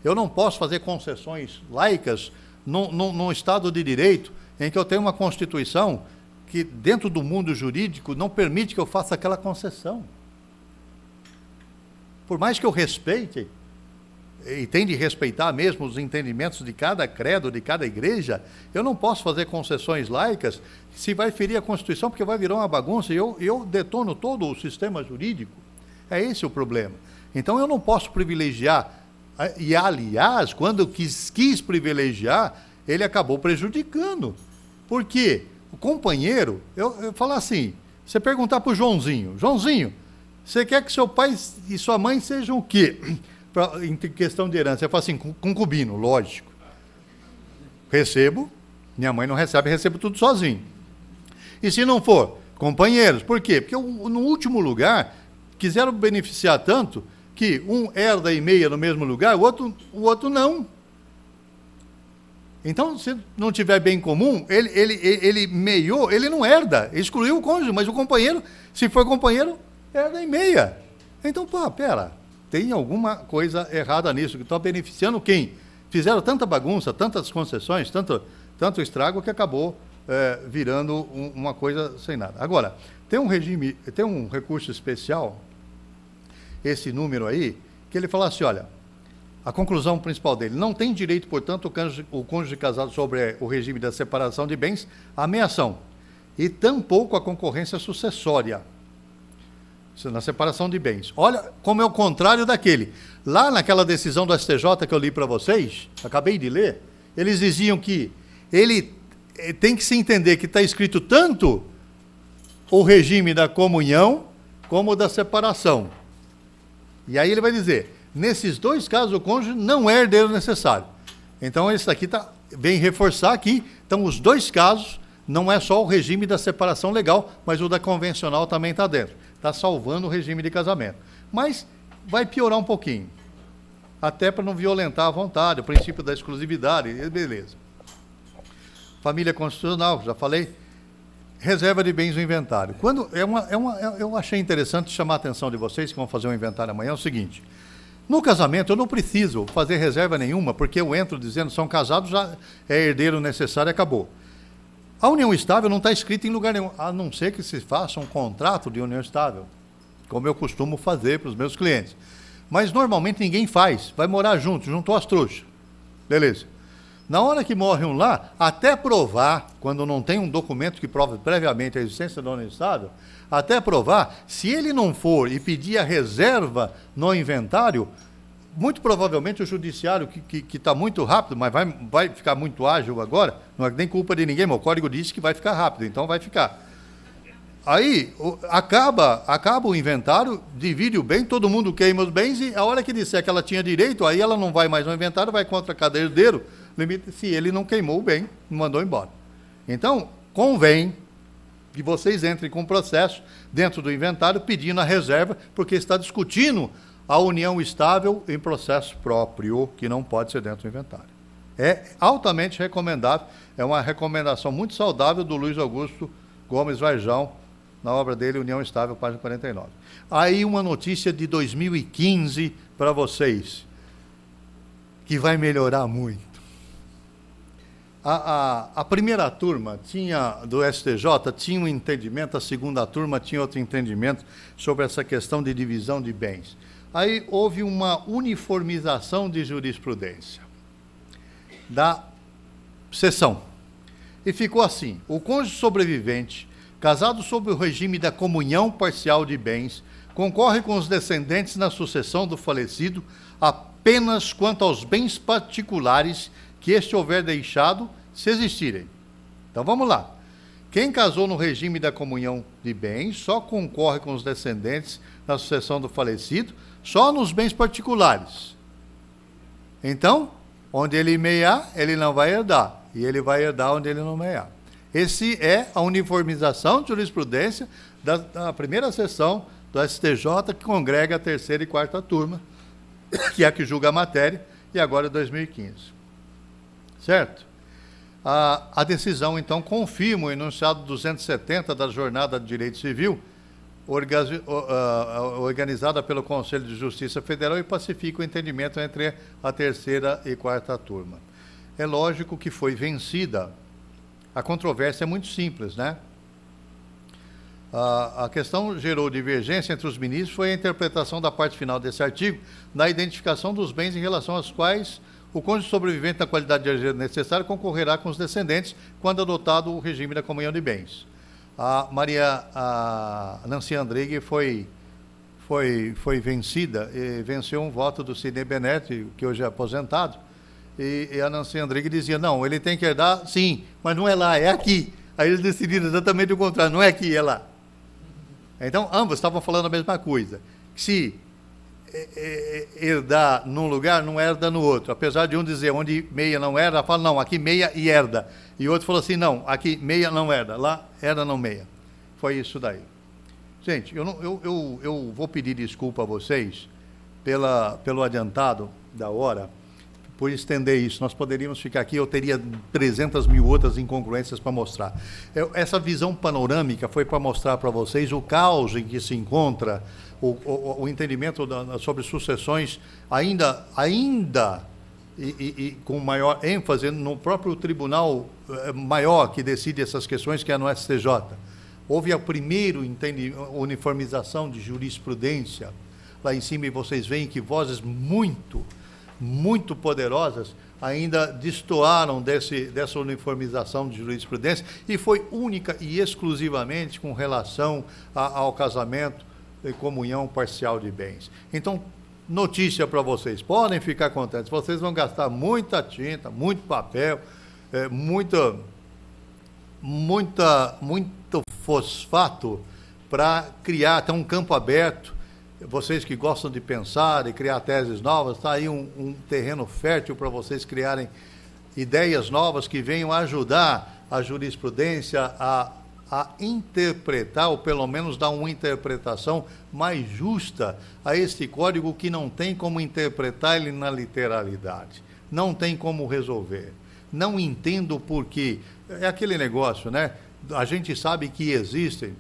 Eu não posso fazer concessões laicas num Estado de Direito em que eu tenho uma Constituição que, dentro do mundo jurídico, não permite que eu faça aquela concessão. Por mais que eu respeite, e tem de respeitar mesmo os entendimentos de cada credo, de cada igreja, eu não posso fazer concessões laicas se vai ferir a Constituição, porque vai virar uma bagunça e eu detono todo o sistema jurídico. É esse o problema. Então eu não posso privilegiar, e aliás, quando eu quis privilegiar, ele acabou prejudicando. Por quê? O companheiro, eu falo assim, você perguntar para o Joãozinho, Joãozinho, você quer que seu pai e sua mãe sejam o quê? Em questão de herança, eu falo assim, concubino, lógico. Recebo, minha mãe não recebe, recebo tudo sozinho. E se não for, companheiros, por quê? Porque no último lugar, quiseram beneficiar tanto que um herda e meia no mesmo lugar, o outro não. Então, se não tiver bem comum, ele meiou, ele não herda, excluiu o cônjuge, mas o companheiro, se for companheiro, herda e meia. Então, pera, tem alguma coisa errada nisso, que está beneficiando quem? Fizeram tanta bagunça, tantas concessões, tanto estrago, que acabou virando uma coisa sem nada. Agora, tem um recurso especial, esse número aí, que ele fala assim, olha, a conclusão principal dele, não tem direito, portanto, o cônjuge casado sobre o regime da separação de bens à meação, e tampouco a concorrência sucessória, na separação de bens. Olha como é o contrário daquele. Lá naquela decisão do STJ que eu li para vocês, acabei de ler, eles diziam que ele tem que se entender que está escrito tanto o regime da comunhão como da separação. E aí ele vai dizer, nesses dois casos o cônjuge não é herdeiro necessário. Então esse daqui vem reforçar aqui, então os dois casos, não é só o regime da separação legal, mas o da convencional também está dentro. Está salvando o regime de casamento. Mas vai piorar um pouquinho, até para não violentar a vontade, o princípio da exclusividade, beleza. Família constitucional, já falei. Reserva de bens no inventário. Eu achei interessante chamar a atenção de vocês, que vão fazer um inventário amanhã, é o seguinte. No casamento, eu não preciso fazer reserva nenhuma, porque eu entro dizendo, são casados, já é herdeiro necessário, acabou. A união estável não está escrita em lugar nenhum, a não ser que se faça um contrato de união estável, como eu costumo fazer para os meus clientes. Mas, normalmente, ninguém faz. Vai morar juntou as trouxas. Beleza. Na hora que morre um lá, até provar, quando não tem um documento que prove previamente a existência da união estável, até provar, se ele não for e pedir a reserva no inventário, muito provavelmente o judiciário, que está muito rápido, mas vai ficar muito ágil agora, não é nem culpa de ninguém, mas o código diz que vai ficar rápido, então vai ficar. Aí acaba o inventário, divide o bem, todo mundo queima os bens, e a hora que disser que ela tinha direito, aí ela não vai mais no inventário, vai contra cada herdeiro, limite, se ele não queimou o bem, não mandou embora. Então, convém que vocês entrem com o processo dentro do inventário, pedindo a reserva, porque está discutindo a união estável em processo próprio, que não pode ser dentro do inventário. É altamente recomendável, é uma recomendação muito saudável do Luiz Augusto Gomes Varjão, na obra dele, União Estável, página 49. Aí uma notícia de 2015 para vocês, que vai melhorar muito. A primeira turma do STJ tinha um entendimento, a segunda turma tinha outro entendimento sobre essa questão de divisão de bens. Aí houve uma uniformização de jurisprudência da seção. E ficou assim, o cônjuge sobrevivente, casado sob o regime da comunhão parcial de bens, concorre com os descendentes na sucessão do falecido apenas quanto aos bens particulares que este houver deixado, se existirem. Então vamos lá. Quem casou no regime da comunhão de bens só concorre com os descendentes na sucessão do falecido, só nos bens particulares. Então, onde ele meiar, ele não vai herdar. E ele vai herdar onde ele não meiar. Esse é a uniformização de jurisprudência da primeira sessão do STJ, que congrega a terceira e quarta turma, que é a que julga a matéria, e agora é 2015. Certo? A decisão, então, confirma o enunciado 270 da Jornada de Direito Civil, organizada pelo Conselho de Justiça Federal, e pacifica o entendimento entre a terceira e quarta turma. É lógico que foi vencida. A controvérsia é muito simples, né? A questão gerou divergência entre os ministros foi a interpretação da parte final desse artigo na identificação dos bens em relação aos quais o cônjuge sobrevivente na qualidade de herdeiro necessário concorrerá com os descendentes quando adotado o regime da comunhão de bens. A Nancy Andrighi foi vencida e venceu um voto do Sidney Bennett, que hoje é aposentado, e a Nancy Andrighi dizia, não, ele tem que herdar, sim, mas não é lá, é aqui. Aí eles decidiram exatamente o contrário, não é aqui, é lá. Então, ambos estavam falando a mesma coisa. Se herdar num lugar, não herda no outro. Apesar de um dizer onde meia não herda, fala, não, aqui meia e herda. E o outro falou assim, não, aqui meia não herda, lá herda não meia. Foi isso daí. Gente, eu vou pedir desculpa a vocês pelo adiantado da hora, por estender isso. Nós poderíamos ficar aqui, eu teria 300 mil outras incongruências para mostrar. Essa visão panorâmica foi para mostrar para vocês o caos em que se encontra o entendimento sobre sucessões, ainda e com maior ênfase no próprio tribunal maior que decide essas questões, que é no STJ. Houve a primeira uniformização de jurisprudência lá em cima, e vocês veem que vozes muito poderosas ainda destoaram dessa uniformização de jurisprudência, e foi única e exclusivamente com relação ao casamento e comunhão parcial de bens. Então, notícia para vocês, podem ficar contentes, vocês vão gastar muita tinta, muito papel, muito fosfato para criar até um campo aberto. Vocês que gostam de pensar e criar teses novas, está aí um terreno fértil para vocês criarem ideias novas que venham ajudar a jurisprudência a interpretar, ou pelo menos dar uma interpretação mais justa a este código, que não tem como interpretar ele na literalidade, não tem como resolver. Não entendo por quê. É aquele negócio, né? A gente sabe que existem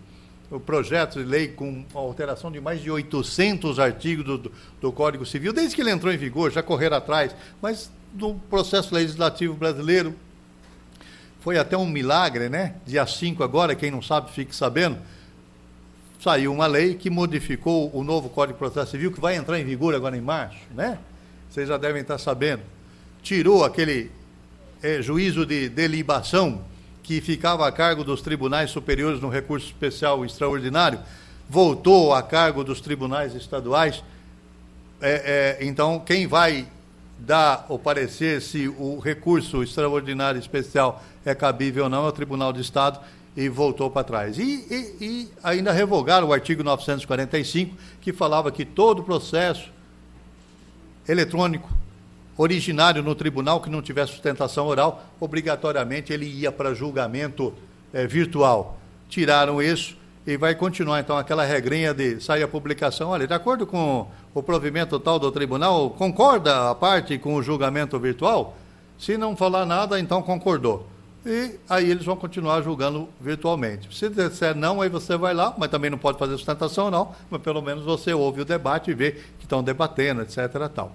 o projeto de lei com alteração de mais de 800 artigos do Código Civil, desde que ele entrou em vigor, já correram atrás, mas no processo legislativo brasileiro foi até um milagre, né? Dia 5 agora, quem não sabe, fique sabendo, saiu uma lei que modificou o novo Código de Processo Civil, que vai entrar em vigor agora em março, né? Vocês já devem estar sabendo. Tirou aquele juízo de delibação que ficava a cargo dos tribunais superiores no recurso especial extraordinário, voltou a cargo dos tribunais estaduais. Então, quem vai dar o parecer se o recurso extraordinário especial é cabível ou não é o Tribunal de Estado, e voltou para trás. E ainda revogaram o artigo 945, que falava que todo processo eletrônico originário no tribunal que não tivesse sustentação oral, obrigatoriamente ele ia para julgamento virtual. Tiraram isso e vai continuar, então, aquela regrinha de sair a publicação, olha, de acordo com o provimento tal do tribunal, concorda a parte com o julgamento virtual? Se não falar nada, então concordou. E aí eles vão continuar julgando virtualmente. Se disser não, aí você vai lá, mas também não pode fazer sustentação oral, mas pelo menos você ouve o debate e vê que estão debatendo, etc. tal.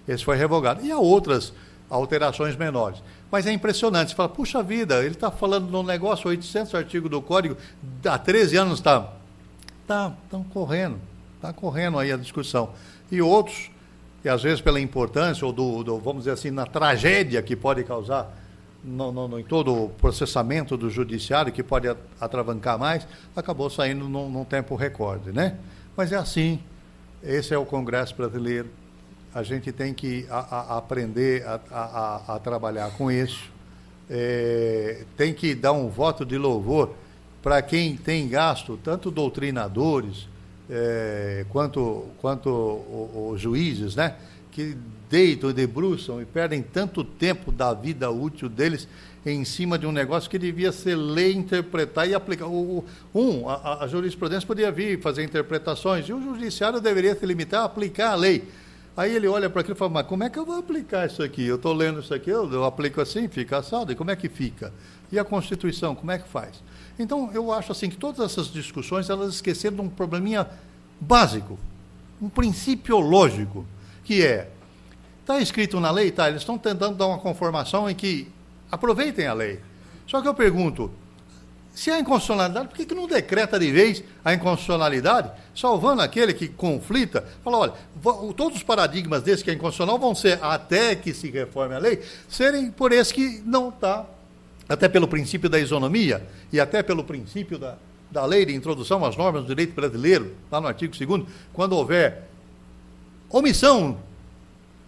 Esse foi revogado. E há outras alterações menores. Mas é impressionante. Você fala, puxa vida, ele está falando de um negócio, 800 artigos do Código, há 13 anos estão correndo. Está correndo aí a discussão. E outros, que às vezes pela importância, ou vamos dizer assim, na tragédia que pode causar em todo o processamento do judiciário, que pode atravancar mais, acabou saindo num tempo recorde, né? Mas é assim. Esse é o Congresso brasileiro. a gente tem que aprender a trabalhar com isso. Tem que dar um voto de louvor para quem tem gasto, tanto doutrinadores quanto os juízes, né? Que deitam e debruçam e perdem tanto tempo da vida útil deles em cima de um negócio que devia ser ler, interpretar e aplicar. A jurisprudência podia vir fazer interpretações e o judiciário deveria se limitar a aplicar a lei. Aí ele olha para aquilo e fala, mas como é que eu vou aplicar isso aqui? Eu estou lendo isso aqui, eu aplico assim, fica assado, e como é que fica? E a Constituição, como é que faz? Então, eu acho assim que todas essas discussões, elas esqueceram de um probleminha básico, um princípio lógico, que está escrito na lei, tá? Eles estão tentando dar uma conformação em que aproveitem a lei. Só que eu pergunto, se há inconstitucionalidade, por que não decreta de vez a inconstitucionalidade, salvando aquele que conflita? Fala, olha, todos os paradigmas desses que é inconstitucional vão ser, até que se reforme a lei, serem por esse que não está, até pelo princípio da isonomia e até pelo princípio da lei de introdução às normas do direito brasileiro, lá no artigo 2º, quando houver omissão,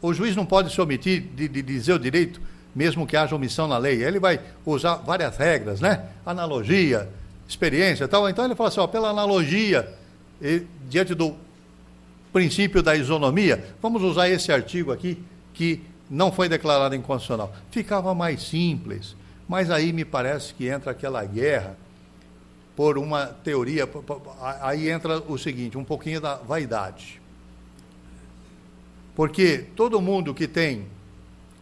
o juiz não pode se omitir de dizer o direito, mesmo que haja omissão na lei. Ele vai usar várias regras, né? Analogia, experiência e tal. Então ele fala assim, pela analogia, diante do princípio da isonomia, vamos usar esse artigo aqui, que não foi declarado inconstitucional. Ficava mais simples, mas aí me parece que entra aquela guerra por uma teoria, aí entra o seguinte, um pouquinho da vaidade. Porque todo mundo que tem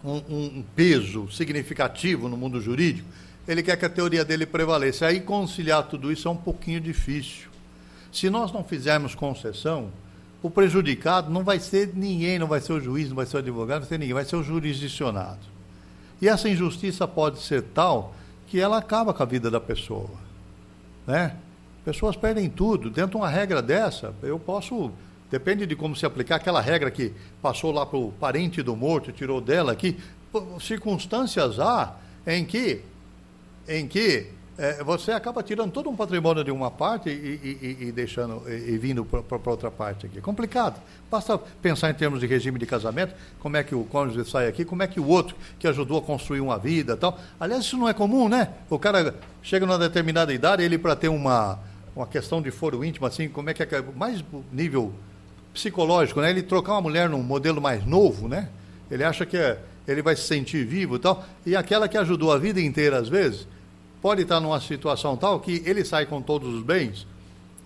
um peso significativo no mundo jurídico, ele quer que a teoria dele prevaleça. Aí conciliar tudo isso é um pouquinho difícil. Se nós não fizermos concessão, o prejudicado não vai ser ninguém, não vai ser o juiz, não vai ser o advogado, não vai ser ninguém, vai ser o jurisdicionado. E essa injustiça pode ser tal que ela acaba com a vida da pessoa, né? Pessoas perdem tudo. Dentro de uma regra dessa, eu posso... Depende de como se aplicar aquela regra que passou lá para o parente do morto, tirou dela aqui. Circunstâncias há em que você acaba tirando todo um patrimônio de uma parte e deixando e vindo para outra parte aqui. É complicado. Basta pensar em termos de regime de casamento, como é que o cônjuge sai aqui, como é que o outro que ajudou a construir uma vida e tal. Aliás, isso não é comum, né? O cara chega numa determinada idade, ele para ter uma questão de foro íntimo, assim, como é que é mais nível psicológico, né? Ele trocar uma mulher num modelo mais novo, né? Ele acha que ele vai se sentir vivo e tal, e aquela que ajudou a vida inteira, às vezes, pode estar numa situação tal que ele sai com todos os bens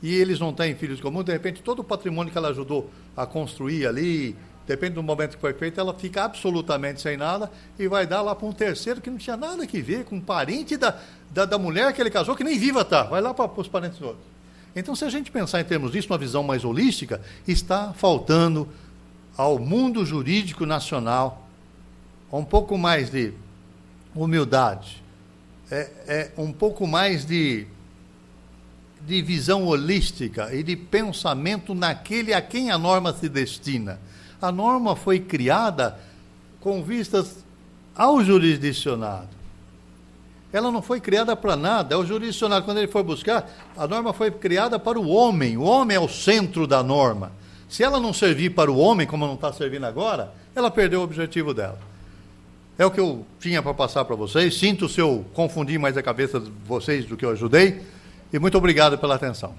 e eles não têm filhos comuns, de repente todo o patrimônio que ela ajudou a construir ali, depende do momento que foi feito, ela fica absolutamente sem nada e vai dar lá para um terceiro que não tinha nada que ver com um parente da mulher que ele casou, que nem viva tá, vai lá para os parentes outros. Então, se a gente pensar em termos disso, uma visão mais holística, está faltando ao mundo jurídico nacional um pouco mais de humildade, um pouco mais de visão holística e de pensamento naquele a quem a norma se destina. A norma foi criada com vistas ao jurisdicionado. Ela não foi criada para nada, é o jurisdicionado, quando ele for buscar, a norma foi criada para o homem é o centro da norma. Se ela não servir para o homem, como não está servindo agora, ela perdeu o objetivo dela. É o que eu tinha para passar para vocês, sinto se eu confundi mais a cabeça de vocês do que eu ajudei, e muito obrigado pela atenção.